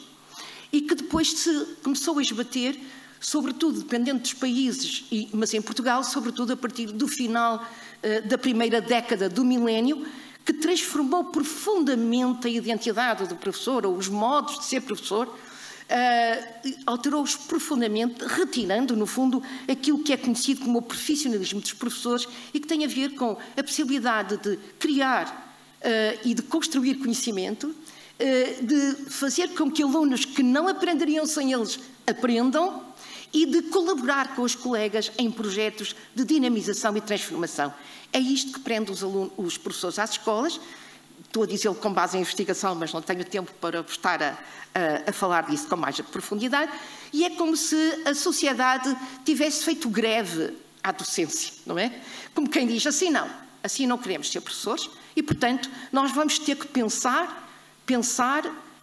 e que depois se começou a esbater, sobretudo dependendo dos países, mas em Portugal, sobretudo a partir do final da primeira década do milénio, que transformou profundamente a identidade do professor, ou os modos de ser professor, alterou-os profundamente, retirando, no fundo, aquilo que é conhecido como o profissionalismo dos professores e que tem a ver com a possibilidade de criar e de construir conhecimento, de fazer com que alunos que não aprenderiam sem eles aprendam e de colaborar com os colegas em projetos de dinamização e transformação. É isto que prende os professores às escolas. Estou a dizê-lo com base em investigação, mas não tenho tempo para estar a falar disso com mais profundidade. E é como se a sociedade tivesse feito greve à docência, não é? Como quem diz, assim não queremos ser professores e, portanto, nós vamos ter que pensar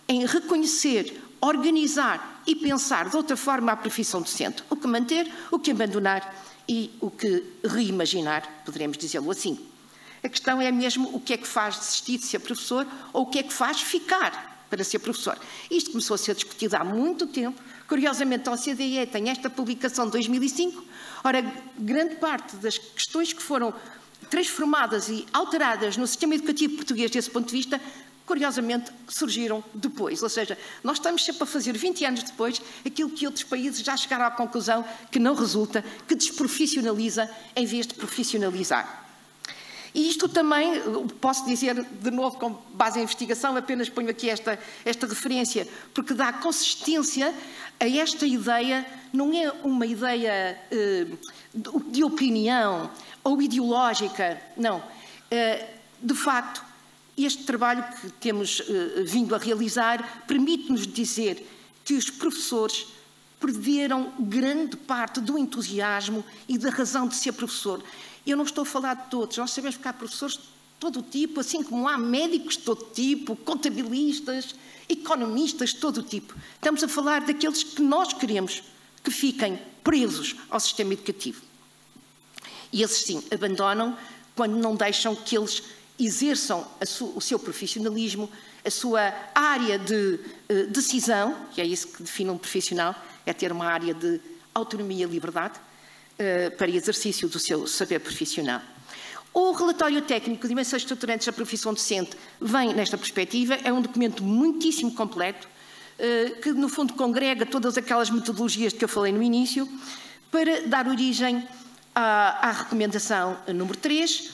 em reconhecer, organizar e pensar de outra forma a profissão docente. O que manter, o que abandonar e o que reimaginar, poderemos dizê-lo assim. A questão é mesmo o que é que faz desistir de ser professor ou o que é que faz ficar para ser professor. Isto começou a ser discutido há muito tempo. Curiosamente, a OCDE tem esta publicação de 2005. Ora, grande parte das questões que foram transformadas e alteradas no sistema educativo português desse ponto de vista, curiosamente, surgiram depois. Ou seja, nós estamos sempre a fazer 20 anos depois aquilo que outros países já chegaram à conclusão que não resulta, que desprofissionaliza em vez de profissionalizar. E isto também, posso dizer de novo com base em investigação, apenas ponho aqui esta referência, porque dá consistência a esta ideia, não é uma ideia de opinião ou ideológica, não. De facto, este trabalho que temos vindo a realizar permite-nos dizer que os professores perderam grande parte do entusiasmo e da razão de ser professor. Eu não estou a falar de todos, nós sabemos que há professores de todo tipo, assim como há médicos de todo tipo, contabilistas, economistas de todo tipo. Estamos a falar daqueles que nós queremos que fiquem presos ao sistema educativo. E esses sim, abandonam quando não deixam que eles exerçam o seu profissionalismo, a sua área de decisão, que é isso que define um profissional, é ter uma área de autonomia e liberdade, para exercício do seu saber profissional. O relatório técnico de dimensões estruturantes da profissão docente vem nesta perspectiva, é um documento muitíssimo completo, que no fundo congrega todas aquelas metodologias de que eu falei no início, para dar origem à recomendação número 3,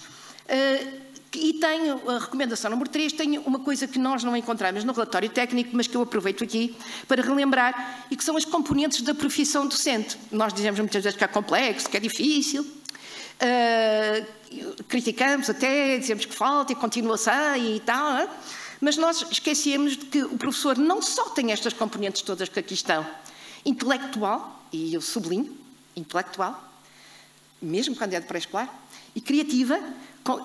e tem a recomendação número 3, tem uma coisa que nós não encontramos no relatório técnico, mas que eu aproveito aqui para relembrar, e que são as componentes da profissão docente. Nós dizemos muitas vezes que é complexo, que é difícil, criticamos até, dizemos que falta e continua-se e tal, mas nós esquecemos de que o professor não só tem estas componentes todas que aqui estão, intelectual, e eu sublinho, intelectual, mesmo quando é de pré-escolar, e criativa,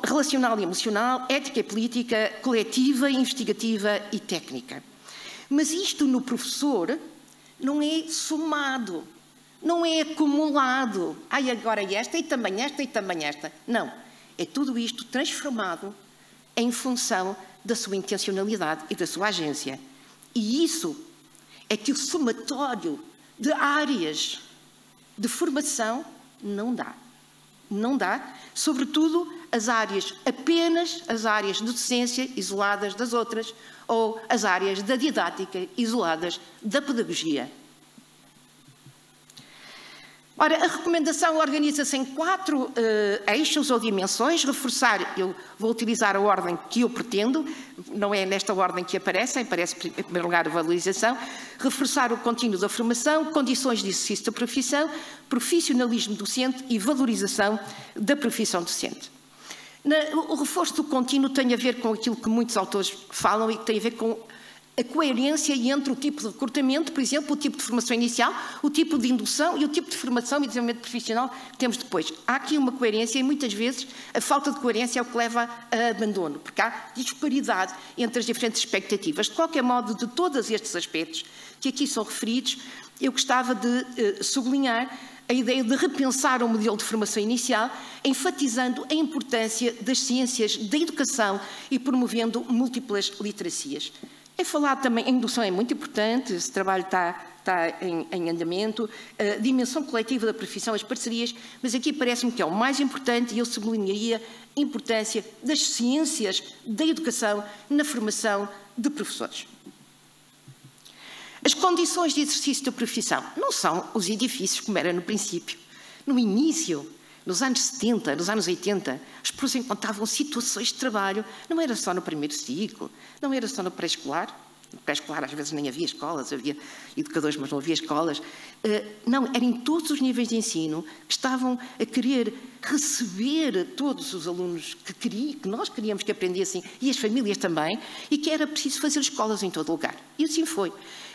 relacional e emocional, ética e política, coletiva, investigativa e técnica. Mas isto no professor não é somado, não é acumulado. Ai, agora esta e também esta e também esta. Não. É tudo isto transformado em função da sua intencionalidade e da sua agência. E isso é que o somatório de áreas de formação não dá. Não dá, sobretudo apenas as áreas de docência isoladas das outras, ou as áreas da didática isoladas da pedagogia. Ora, a recomendação organiza-se em 4 eixos ou dimensões. Reforçar, eu vou utilizar a ordem que eu pretendo, não é nesta ordem que aparece em primeiro lugar a valorização. Reforçar o contínuo da formação, condições de exercício da profissão, profissionalismo docente e valorização da profissão docente. O reforço do contínuo tem a ver com aquilo que muitos autores falam e que tem a ver com a coerência entre o tipo de recrutamento, por exemplo, o tipo de formação inicial, o tipo de indução e o tipo de formação e desenvolvimento profissional que temos depois. Há aqui uma coerência e muitas vezes a falta de coerência é o que leva a abandono, porque há disparidade entre as diferentes expectativas. De qualquer modo, de todos estes aspectos que aqui são referidos, eu gostava de sublinhar a ideia de repensar o modelo de formação inicial, enfatizando a importância das ciências da educação e promovendo múltiplas literacias. É falar também, a indução é muito importante, esse trabalho está em andamento, a dimensão coletiva da profissão, as parcerias, mas aqui parece-me que é o mais importante e eu sublinharia a importância das ciências da educação na formação de professores. As condições de exercício da profissão não são os edifícios como era no princípio. No início, nos anos 70, nos anos 80, os professores encontravam situações de trabalho, não era só no primeiro ciclo, não era só no pré-escolar, No pré-escolar às vezes nem havia escolas, havia educadores, mas não havia escolas. Não, era em todos os níveis de ensino que estavam a querer receber todos os alunos que nós queríamos que aprendessem, e as famílias também, e que era preciso fazer escolas em todo lugar. E assim foi.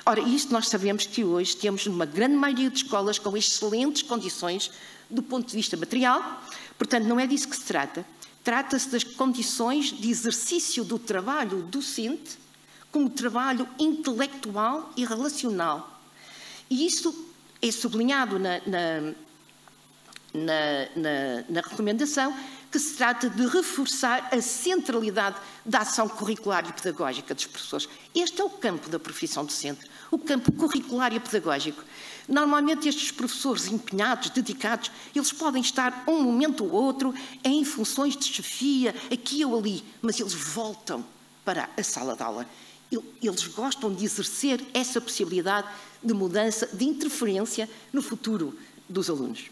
Ora, isto nós sabemos que hoje temos uma grande maioria de escolas com excelentes condições do ponto de vista material, portanto não é disso que se trata. Trata-se das condições de exercício do trabalho docente como trabalho intelectual e relacional. E isso é sublinhado na recomendação, que se trata de reforçar a centralidade da ação curricular e pedagógica dos professores. Este é o campo da profissão docente, o campo curricular e pedagógico. Normalmente estes professores empenhados, dedicados, eles podem estar um momento ou outro em funções de chefia, aqui ou ali, mas eles voltam para a sala de aula. Eles gostam de exercer essa possibilidade de mudança, de interferência no futuro dos alunos.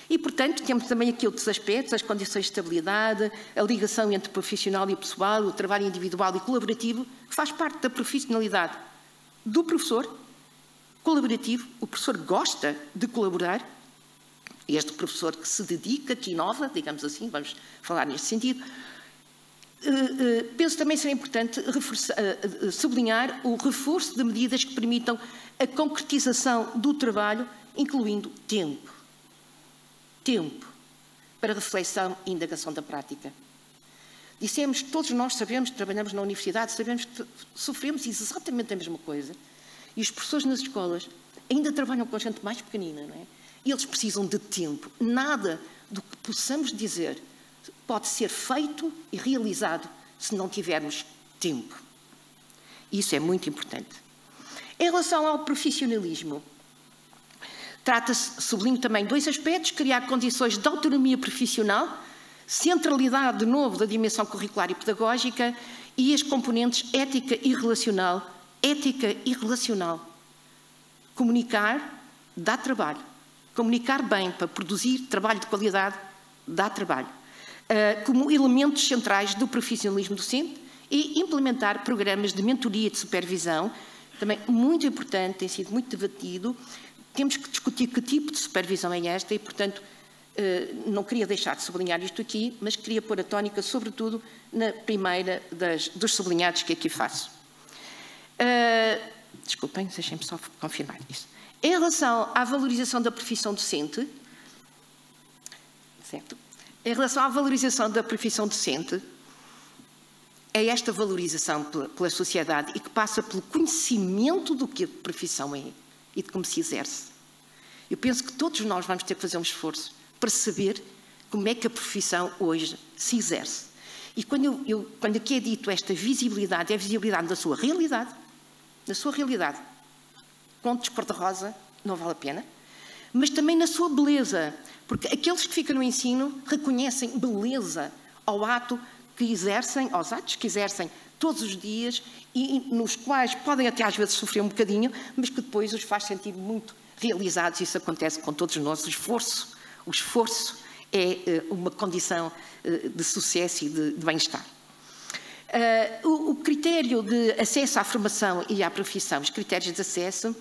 E, portanto, temos também aqui outros aspectos, as condições de estabilidade, a ligação entre o profissional e o pessoal, o trabalho individual e colaborativo, que faz parte da profissionalidade do professor, colaborativo. O professor gosta de colaborar, este professor que se dedica, que inova, digamos assim, vamos falar neste sentido. Penso também ser importante sublinhar o reforço de medidas que permitam a concretização do trabalho, incluindo tempo para reflexão e indagação da prática. Dissemos que todos nós sabemos, trabalhamos na universidade, sabemos que sofremos exatamente a mesma coisa, e os professores nas escolas ainda trabalham com gente mais pequenina, não é? E eles precisam de tempo. Nada do que possamos dizer pode ser feito e realizado se não tivermos tempo. Isso é muito importante. Em relação ao profissionalismo, trata-se, sublinho também, dois aspectos: criar condições de autonomia profissional, centralidade, de novo, da dimensão curricular e pedagógica, e as componentes ética e relacional. Ética e relacional. Comunicar dá trabalho. Comunicar bem para produzir trabalho de qualidade dá trabalho. Como elementos centrais do profissionalismo docente, e implementar programas de mentoria e de supervisão, também muito importante, tem sido muito debatido. Temos que discutir que tipo de supervisão é esta e, portanto, não queria deixar de sublinhar isto aqui, mas queria pôr a tónica, sobretudo, na primeira dos sublinhados que aqui faço. Desculpem, deixem-me só confirmar isso. Em relação à valorização da profissão docente, certo? Em relação à valorização da profissão docente, é esta valorização pela sociedade e que passa pelo conhecimento do que a profissão é e de como se exerce. Eu penso que todos nós vamos ter que fazer um esforço para saber como é que a profissão hoje se exerce. E quando aqui é dito esta visibilidade, é a visibilidade da sua realidade, contos cor-de-rosa, não vale a pena, mas também na sua beleza, porque aqueles que ficam no ensino reconhecem beleza aos atos que exercem todos os dias e nos quais podem até às vezes sofrer um bocadinho, mas que depois os faz sentir muito realizados. Isso acontece com todos nós. O esforço é uma condição de sucesso e de bem-estar. O critério de acesso à formação e à profissão, os critérios de acesso,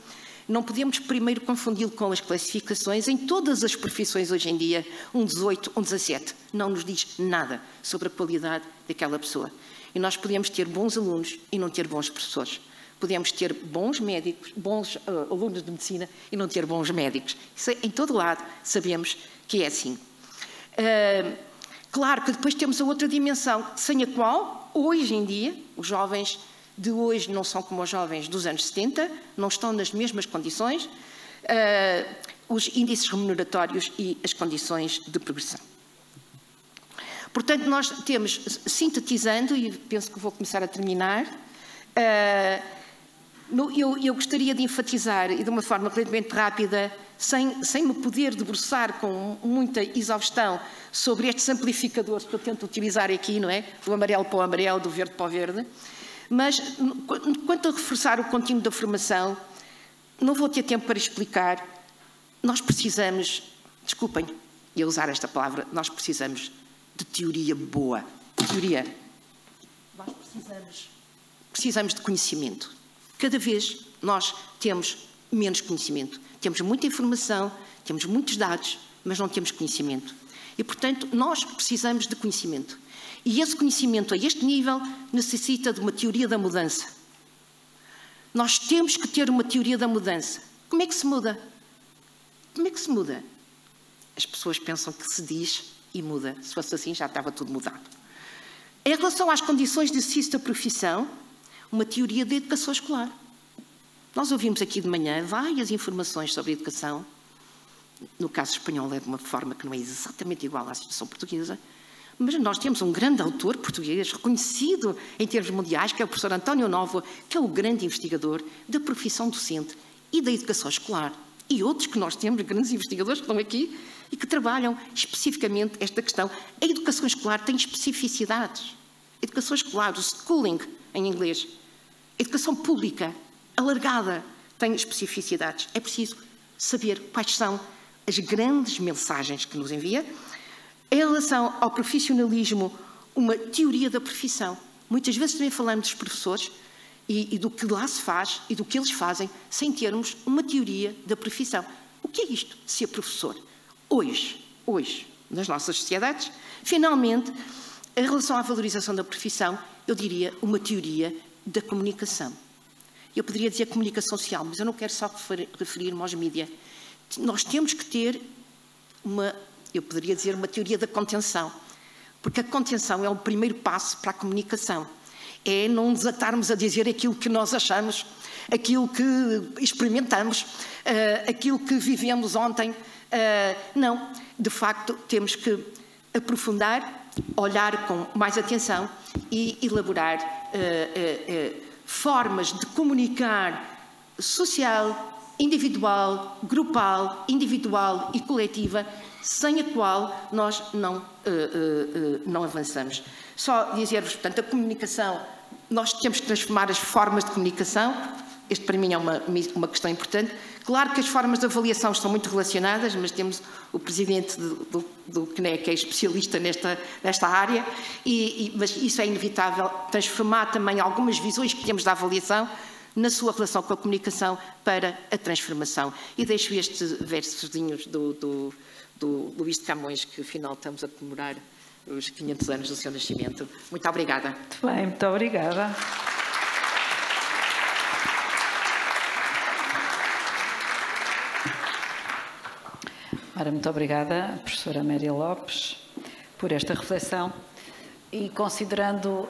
não podemos primeiro confundi-lo com as classificações. Em todas as profissões hoje em dia, um 18, um 17, não nos diz nada sobre a qualidade daquela pessoa. E nós podemos ter bons alunos e não ter bons professores. Podemos ter bons médicos, bons alunos de medicina e não ter bons médicos. Isso é, em todo lado sabemos que é assim. Claro que depois temos a outra dimensão, sem a qual, hoje em dia, os jovens de hoje não são como os jovens dos anos 70, não estão nas mesmas condições, os índices remuneratórios e as condições de progressão. Portanto, nós temos, sintetizando, e penso que vou começar a terminar, eu gostaria de enfatizar, e de uma forma relativamente rápida, sem me poder debruçar com muita exaustão sobre estes amplificadores que eu tento utilizar aqui, não é? Do amarelo para o amarelo, do verde para o verde. Mas, quanto a reforçar o contínuo da formação, não vou ter tempo para explicar. Nós precisamos, desculpem eu usar esta palavra, nós precisamos de teoria boa. Teoria. Nós precisamos de conhecimento. cada vez nós temos menos conhecimento. Temos muita informação, temos muitos dados, mas não temos conhecimento. E, portanto, nós precisamos de conhecimento. E esse conhecimento, a este nível, necessita de uma teoria da mudança. Nós temos que ter uma teoria da mudança. Como é que se muda? Como é que se muda? As pessoas pensam que se diz e muda. Se fosse assim, já estava tudo mudado. Em relação às condições de exercício da profissão, uma teoria da educação escolar. Nós ouvimos aqui de manhã várias informações sobre a educação. No caso espanhol é de uma forma que não é exatamente igual à situação portuguesa, mas nós temos um grande autor português, reconhecido em termos mundiais, que é o professor António Novo, que é o grande investigador da profissão docente e da educação escolar. E outros que nós temos, grandes investigadores que estão aqui e que trabalham especificamente esta questão. A educação escolar tem especificidades. A educação escolar, o schooling em inglês, a educação pública, alargada, tem especificidades. É preciso saber quais são as grandes mensagens que nos envia. Em relação ao profissionalismo, uma teoria da profissão. Muitas vezes também falamos dos professores e do que lá se faz e do que eles fazem, sem termos uma teoria da profissão. O que é isto de ser professor? Hoje, nas nossas sociedades, finalmente, em relação à valorização da profissão, eu diria uma teoria da comunicação. Eu poderia dizer comunicação social, mas eu não quero só referir-me aos mídias. Nós temos que ter eu poderia dizer uma teoria da contenção, porque a contenção é o primeiro passo para a comunicação. É não desatarmos a dizer aquilo que nós achamos, aquilo que experimentamos, aquilo que vivemos ontem. Não, de facto, temos que aprofundar, olhar com mais atenção e elaborar formas de comunicar social, individual, grupal, individual e coletiva, sem a qual nós não avançamos. Só dizer-vos, portanto, a comunicação, nós temos que transformar as formas de comunicação. Este, para mim, é uma questão importante. Claro que as formas de avaliação estão muito relacionadas, mas temos o presidente do CNEC, que é especialista nesta área, mas isso é inevitável, transformar também algumas visões que temos da avaliação na sua relação com a comunicação para a transformação. E deixo estes versozinhos do Luís de Camões, que afinal estamos a comemorar os 500 anos do seu nascimento. Muito obrigada. Muito bem, muito obrigada. Ora, muito obrigada, professora Amélia Lopes, por esta reflexão. E considerando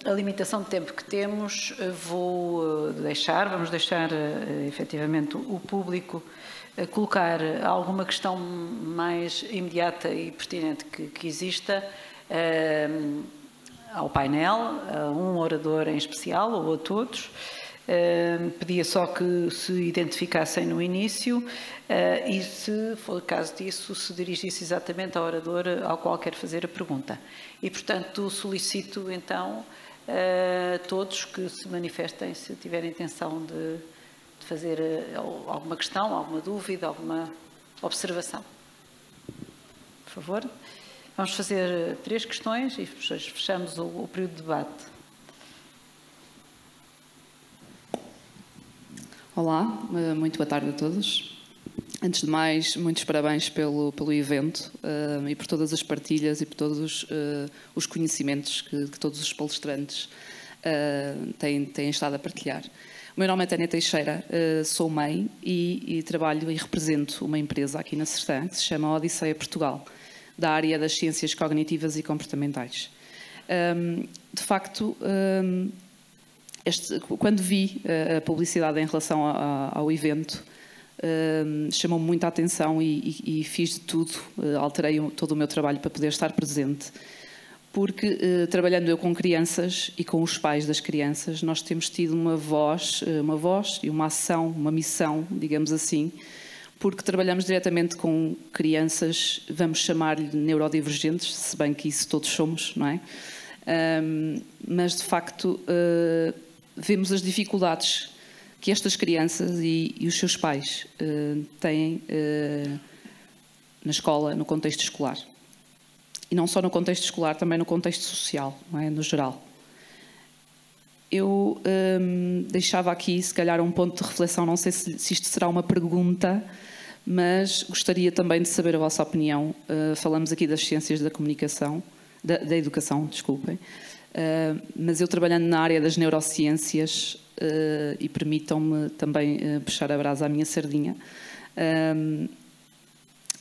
a limitação de tempo que temos, vamos deixar efetivamente o público colocar alguma questão mais imediata e pertinente que exista ao painel, a um orador em especial ou a todos. Pedia só que se identificassem no início e, se for o caso disso, se dirigisse exatamente ao orador ao qual quer fazer a pergunta. E, portanto, solicito então a todos que se manifestem se tiverem intenção de fazer alguma questão, alguma dúvida, alguma observação. Por favor. Vamos fazer 3 questões e depois fechamos o período de debate. Olá, muito boa tarde a todos. Antes de mais, muitos parabéns pelo evento e por todas as partilhas e por todos os conhecimentos que todos os palestrantes têm estado a partilhar. O meu nome é Tânia Teixeira, sou mãe e trabalho e represento uma empresa aqui na Sertã que se chama Odisseia Portugal, da área das ciências cognitivas e comportamentais. De facto, quando vi a publicidade em relação ao evento, chamou-me muita atenção e fiz de tudo, alterei todo o meu trabalho para poder estar presente, porque trabalhando eu com crianças e com os pais das crianças, nós temos tido uma voz e uma ação, uma missão, digamos assim, porque trabalhamos diretamente com crianças, vamos chamar-lhe neurodivergentes, se bem que isso todos somos, não é? Mas de facto vemos as dificuldades que estas crianças e os seus pais têm na escola, no contexto escolar. E não só no contexto escolar, também no contexto social, não é? No geral. Eu deixava aqui, se calhar, um ponto de reflexão, não sei se isto será uma pergunta, mas gostaria também de saber a vossa opinião. Falamos aqui das ciências da comunicação, da educação, desculpem, mas eu trabalhando na área das neurociências, e permitam-me também puxar a brasa à minha sardinha,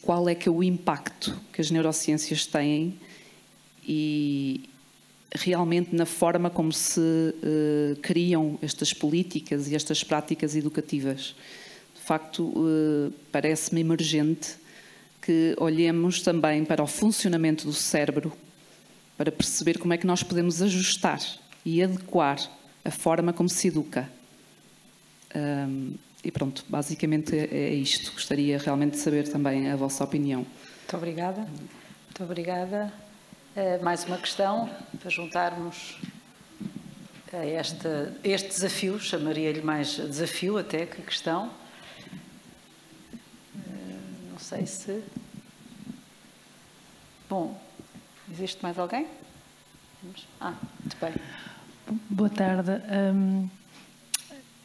qual é que é o impacto que as neurociências têm e realmente na forma como se criam estas políticas e estas práticas educativas. De facto, parece-me emergente que olhemos também para o funcionamento do cérebro para perceber como é que nós podemos ajustar e adequar a forma como se educa. E pronto, basicamente é isto. Gostaria realmente de saber também a vossa opinião. Muito obrigada. Muito obrigada. Mais uma questão para juntarmos a este desafio, chamaria-lhe mais desafio até que questão. Não sei se... Bom, existe mais alguém? Muito bem. Boa tarde.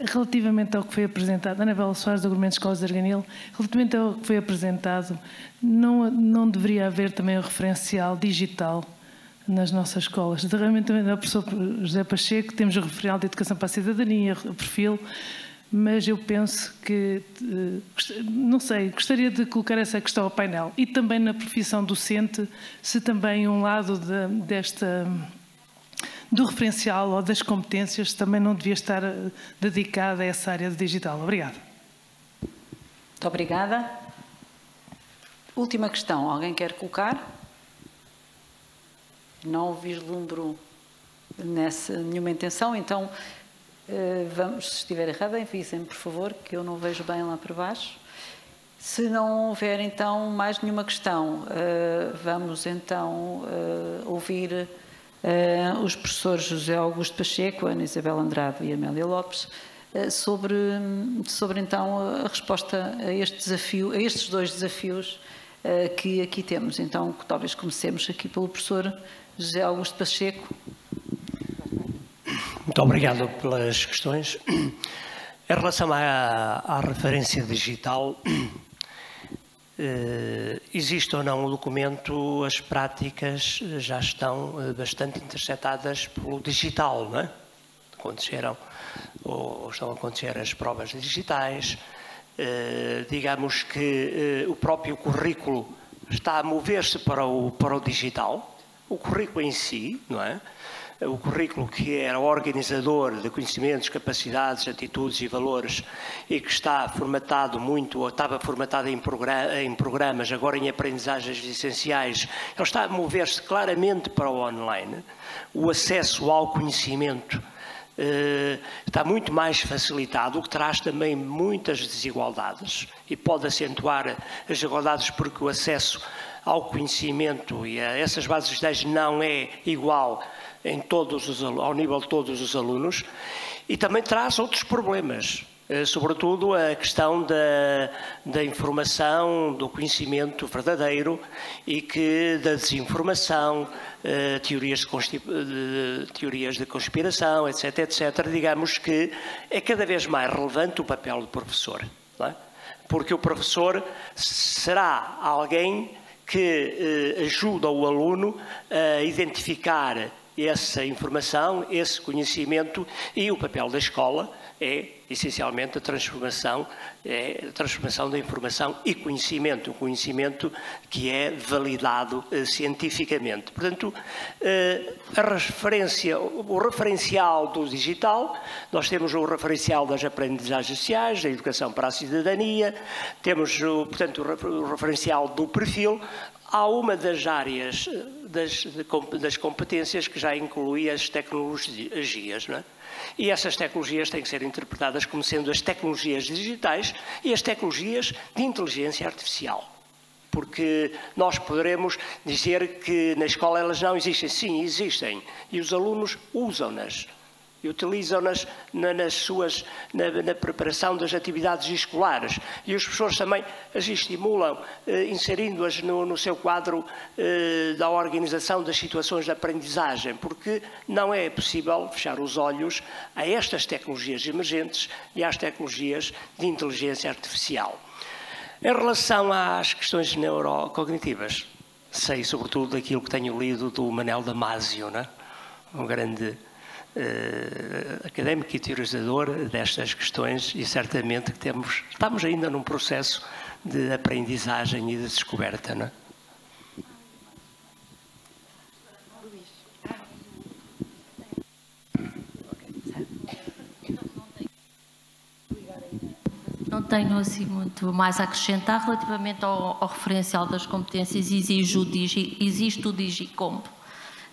Relativamente ao que foi apresentado, Ana Bela Soares, do Agrupamento de Escolas de Arganil, relativamente ao que foi apresentado, não deveria haver também o referencial digital nas nossas escolas? Realmente também ao professor José Pacheco, temos o referencial de educação para a cidadania, o perfil, mas eu penso que, não sei, gostaria de colocar essa questão ao painel. E também na profissão docente, se também um lado do referencial ou das competências também não devia estar dedicada a essa área do digital. Obrigada. Muito obrigada. Última questão. Alguém quer colocar? Não vislumbro nessa nenhuma intenção, então vamos, se estiver errada, avisem-me, por favor, que eu não vejo bem lá por baixo. Se não houver, então, mais nenhuma questão, vamos, então, ouvir os professores José Augusto Pacheco, Ana Isabel Andrade e Amélia Lopes, sobre então, a resposta a este desafio, a estes dois desafios que aqui temos. Então, talvez comecemos aqui pelo professor José Augusto Pacheco. Muito obrigado pelas questões. Em relação à referência digital, existe ou não o documento, as práticas já estão bastante interceptadas pelo digital, não é? Aconteceram, ou estão a acontecer as provas digitais, digamos que o próprio currículo está a mover-se para o digital, o currículo em si, não é? O currículo que era organizador de conhecimentos, capacidades, atitudes e valores e que está formatado muito, ou estava formatado em programas, agora em aprendizagens essenciais, ele está a mover-se claramente para o online. O acesso ao conhecimento está muito mais facilitado, o que traz também muitas desigualdades e pode acentuar as desigualdades porque o acesso ao conhecimento e a essas bases digitais não é igual ao nível de todos os alunos, e também traz outros problemas, sobretudo a questão da informação, do conhecimento verdadeiro e da desinformação, teorias de conspiração, etc, etc. Digamos que é cada vez mais relevante o papel do professor, não é? Porque o professor será alguém que ajuda o aluno a identificar essa informação, esse conhecimento, e o papel da escola é essencialmente a transformação da informação e conhecimento, um conhecimento que é validado cientificamente. Portanto, o referencial do digital, nós temos o referencial das aprendizagens sociais, da educação para a cidadania, temos, portanto, o referencial do perfil. Há uma das áreas das competências que já inclui as tecnologias, não é? E essas tecnologias têm que ser interpretadas como sendo as tecnologias digitais e as tecnologias de inteligência artificial. Porque nós poderemos dizer que na escola elas não existem. Sim, existem. E os alunos usam-nas. e utilizam-nas na preparação das atividades escolares. E os professores também as estimulam, inserindo-as no seu quadro da organização das situações de aprendizagem, porque não é possível fechar os olhos a estas tecnologias emergentes e às tecnologias de inteligência artificial. Em relação às questões neurocognitivas, sei sobretudo daquilo que tenho lido do Manel Damasio, não é? Um grande académico e teorizador destas questões, e certamente que estamos ainda num processo de aprendizagem e de descoberta, não é? Não tenho assim muito mais a acrescentar relativamente ao referencial das competências. Existe o DigiComp,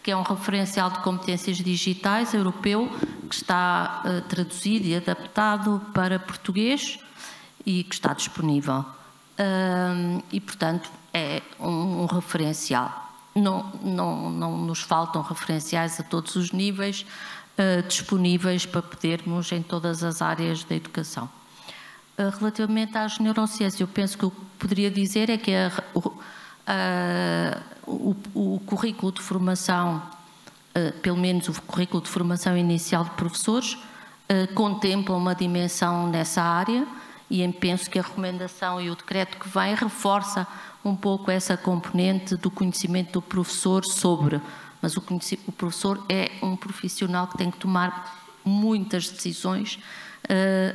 que é um referencial de competências digitais europeu que está traduzido e adaptado para português e que está disponível. E, portanto, é um referencial. Não nos faltam referenciais a todos os níveis disponíveis para podermos em todas as áreas da educação. Relativamente às neurociências, eu penso que o que poderia dizer é que o currículo de formação, pelo menos o currículo de formação inicial de professores, contempla uma dimensão nessa área, e penso que a recomendação e o decreto que vem reforça um pouco essa componente do conhecimento do professor sobre, mas o professor é um profissional que tem que tomar muitas decisões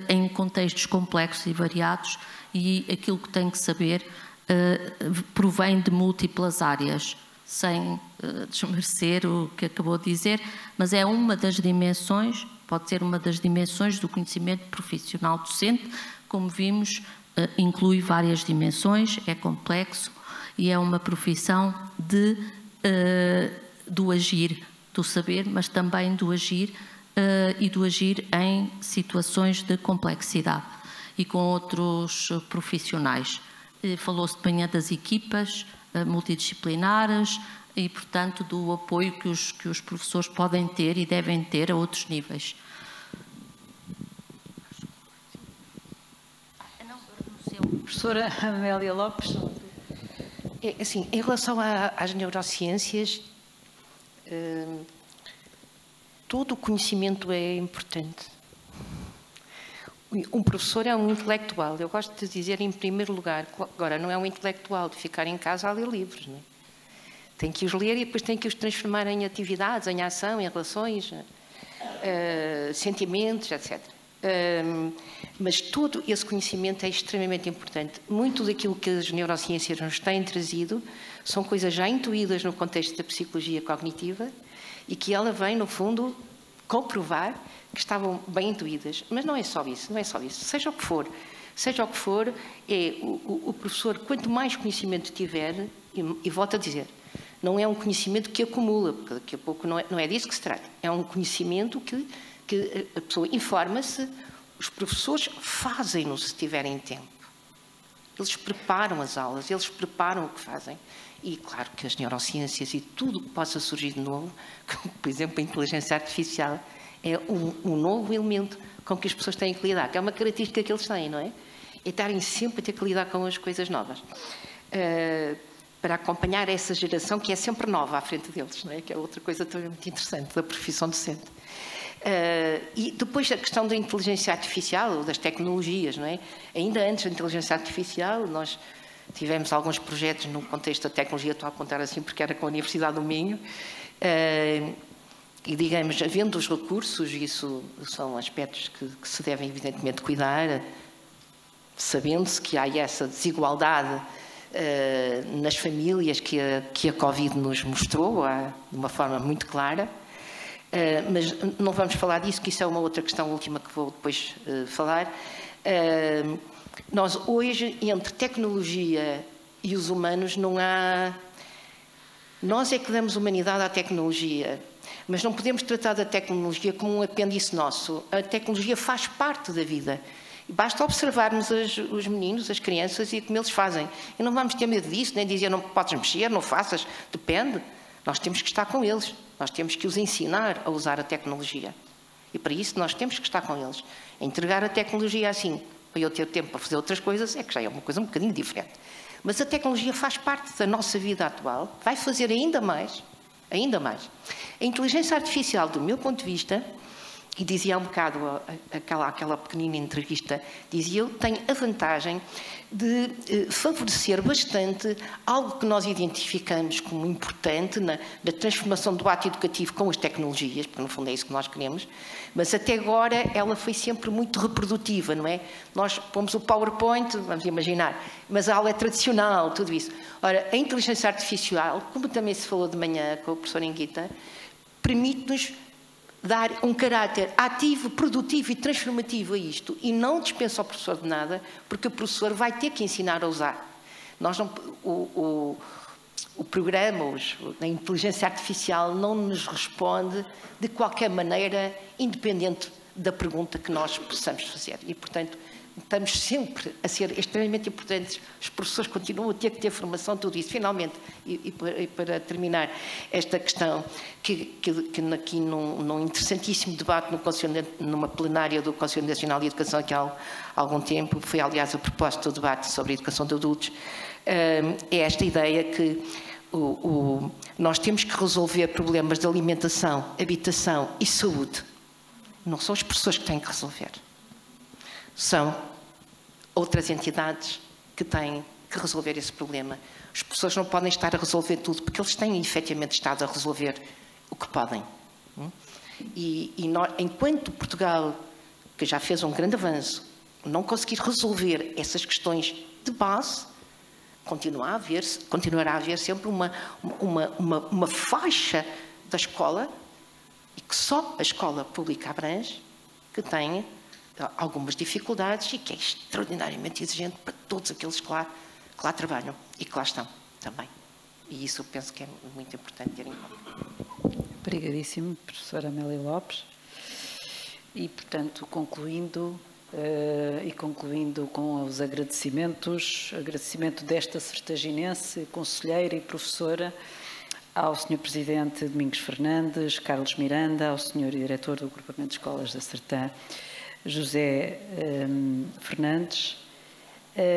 em contextos complexos e variados, e aquilo que tem que saber provém de múltiplas áreas, sem desmerecer o que acabou de dizer, mas é uma das dimensões, pode ser uma das dimensões do conhecimento profissional docente. Como vimos, inclui várias dimensões, é complexo e é uma profissão do agir, do saber, mas também do agir e do agir em situações de complexidade e com outros profissionais. Falou-se de manhã das equipas multidisciplinares e, portanto, do apoio que os professores podem ter e devem ter a outros níveis. Professora Amélia Lopes. Assim, em relação às neurociências, todo o conhecimento é importante. Um professor é um intelectual. Eu gosto de dizer, em primeiro lugar, agora não é um intelectual de ficar em casa a ler livros, não é? Tem que os ler e depois tem que os transformar em atividades, em ação, em relações, sentimentos, etc. Mas todo esse conhecimento é extremamente importante. Muito daquilo que as neurociências nos têm trazido são coisas já intuídas no contexto da psicologia cognitiva e que ela vem, no fundo, comprovar que estavam bem intuídas. Mas não é só isso, não é só isso. Seja o que for, o professor, quanto mais conhecimento tiver, e volto a dizer, não é um conhecimento que acumula, porque daqui a pouco não é disso que se trata. É um conhecimento que a pessoa informa-se, os professores fazem-no se tiverem tempo. Eles preparam as aulas, eles preparam o que fazem. E claro que as neurociências e tudo o que possa surgir de novo, como, por exemplo, a inteligência artificial, é um novo elemento com que as pessoas têm que lidar, que é uma característica que eles têm, não é? É estarem sempre a ter que lidar com as coisas novas. Para acompanhar essa geração que é sempre nova à frente deles, não é? Que é outra coisa também muito interessante da profissão docente. E depois a questão da inteligência artificial, ou das tecnologias, não é? Ainda antes da inteligência artificial, nós tivemos alguns projetos no contexto da tecnologia, estou a apontar assim porque era com a Universidade do Minho, e digamos, havendo os recursos, isso são aspectos que se devem evidentemente cuidar, sabendo-se que há essa desigualdade nas famílias que a Covid nos mostrou de uma forma muito clara, mas não vamos falar disso, que isso é uma outra questão última que vou depois falar. Nós hoje, entre tecnologia e os humanos, não há... Nós é que damos humanidade à tecnologia, mas não podemos tratar da tecnologia como um apêndice nosso. A tecnologia faz parte da vida. Basta observarmos os meninos, as crianças e como eles fazem. E não vamos ter medo disso, nem dizer não podes mexer, não faças, depende. Nós temos que estar com eles. Nós temos que os ensinar a usar a tecnologia. E para isso nós temos que estar com eles. Entregar a tecnologia assim, para eu ter tempo para fazer outras coisas, é que já é uma coisa um bocadinho diferente. Mas a tecnologia faz parte da nossa vida atual, vai fazer ainda mais. A inteligência artificial, do meu ponto de vista, e dizia há um bocado aquela pequenina entrevista, dizia eu, tem a vantagem de favorecer bastante algo que nós identificamos como importante na transformação do ato educativo com as tecnologias, porque no fundo é isso que nós queremos, mas até agora ela foi sempre muito reprodutiva, não é? Nós pomos o PowerPoint, vamos imaginar, mas a aula é tradicional, tudo isso. Ora, a inteligência artificial, como também se falou de manhã com o professor Enguita, permite-nos dar um caráter ativo, produtivo e transformativo a isto e não dispensa ao professor de nada, porque o professor vai ter que ensinar a usar. Nós não, o programa, a inteligência artificial não nos responde de qualquer maneira, independente da pergunta que nós possamos fazer. E, portanto, estamos sempre a ser extremamente importantes. Os professores continuam a ter formação, tudo isso. Finalmente, e para terminar esta questão, que aqui num interessantíssimo debate numa plenária do Conselho Nacional de Educação, que há algum tempo, foi aliás a propósito do debate sobre a educação de adultos, é esta ideia que nós temos que resolver problemas de alimentação, habitação e saúde. Não são os professores que têm que resolver. São outras entidades que têm que resolver esse problema. As pessoas não podem estar a resolver tudo, porque eles têm efetivamente estado a resolver o que podem. E nós, enquanto Portugal, que já fez um grande avanço, não conseguir resolver essas questões de base, continuará a haver sempre uma faixa da escola, e que só a escola pública abrange, que tem algumas dificuldades e que é extraordinariamente exigente para todos aqueles que lá trabalham e que lá estão também. E isso eu penso que é muito importante ter em conta. Obrigadíssimo, professora Amélia Lopes. E, portanto, concluindo com os agradecimento desta sertaginense, conselheira e professora, ao Sr. Presidente Domingos Fernandes, Carlos Miranda, ao Sr. Diretor do Agrupamento de Escolas da Sertã, José Fernandes.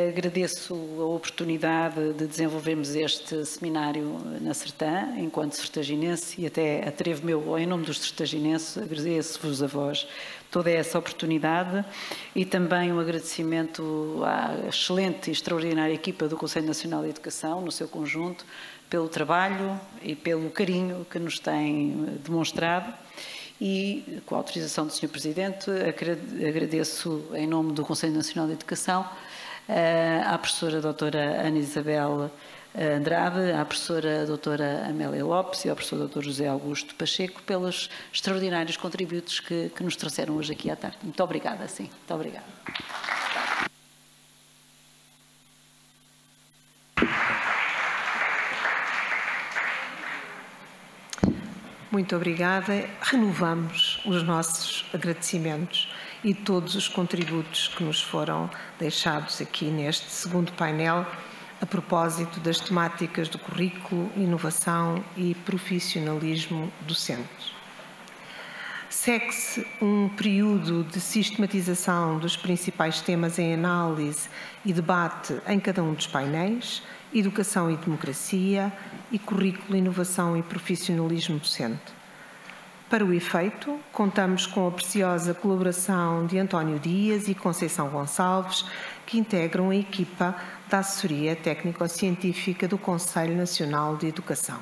Agradeço a oportunidade de desenvolvermos este seminário na Sertã, enquanto sertaginense, e até atrevo-me em nome dos sertaginenses, agradeço-vos a vós toda essa oportunidade e também um agradecimento à excelente e extraordinária equipa do Conselho Nacional de Educação, no seu conjunto, pelo trabalho e pelo carinho que nos têm demonstrado. E, com a autorização do Sr. Presidente, agradeço em nome do Conselho Nacional de Educação à professora doutora Ana Isabel Andrade, à professora doutora Amélia Lopes e ao professor doutor José Augusto Pacheco pelos extraordinários contributos que nos trouxeram hoje aqui à tarde. Muito obrigada, sim. Muito obrigada. Muito obrigada. Renovamos os nossos agradecimentos e todos os contributos que nos foram deixados aqui neste segundo painel a propósito das temáticas do currículo, inovação e profissionalismo docente. Segue-se um período de sistematização dos principais temas em análise e debate em cada um dos painéis: educação e democracia e currículo, inovação e profissionalismo docente. Para o efeito, contamos com a preciosa colaboração de António Dias e Conceição Gonçalves, que integram a equipa da assessoria técnico-científica do Conselho Nacional de Educação.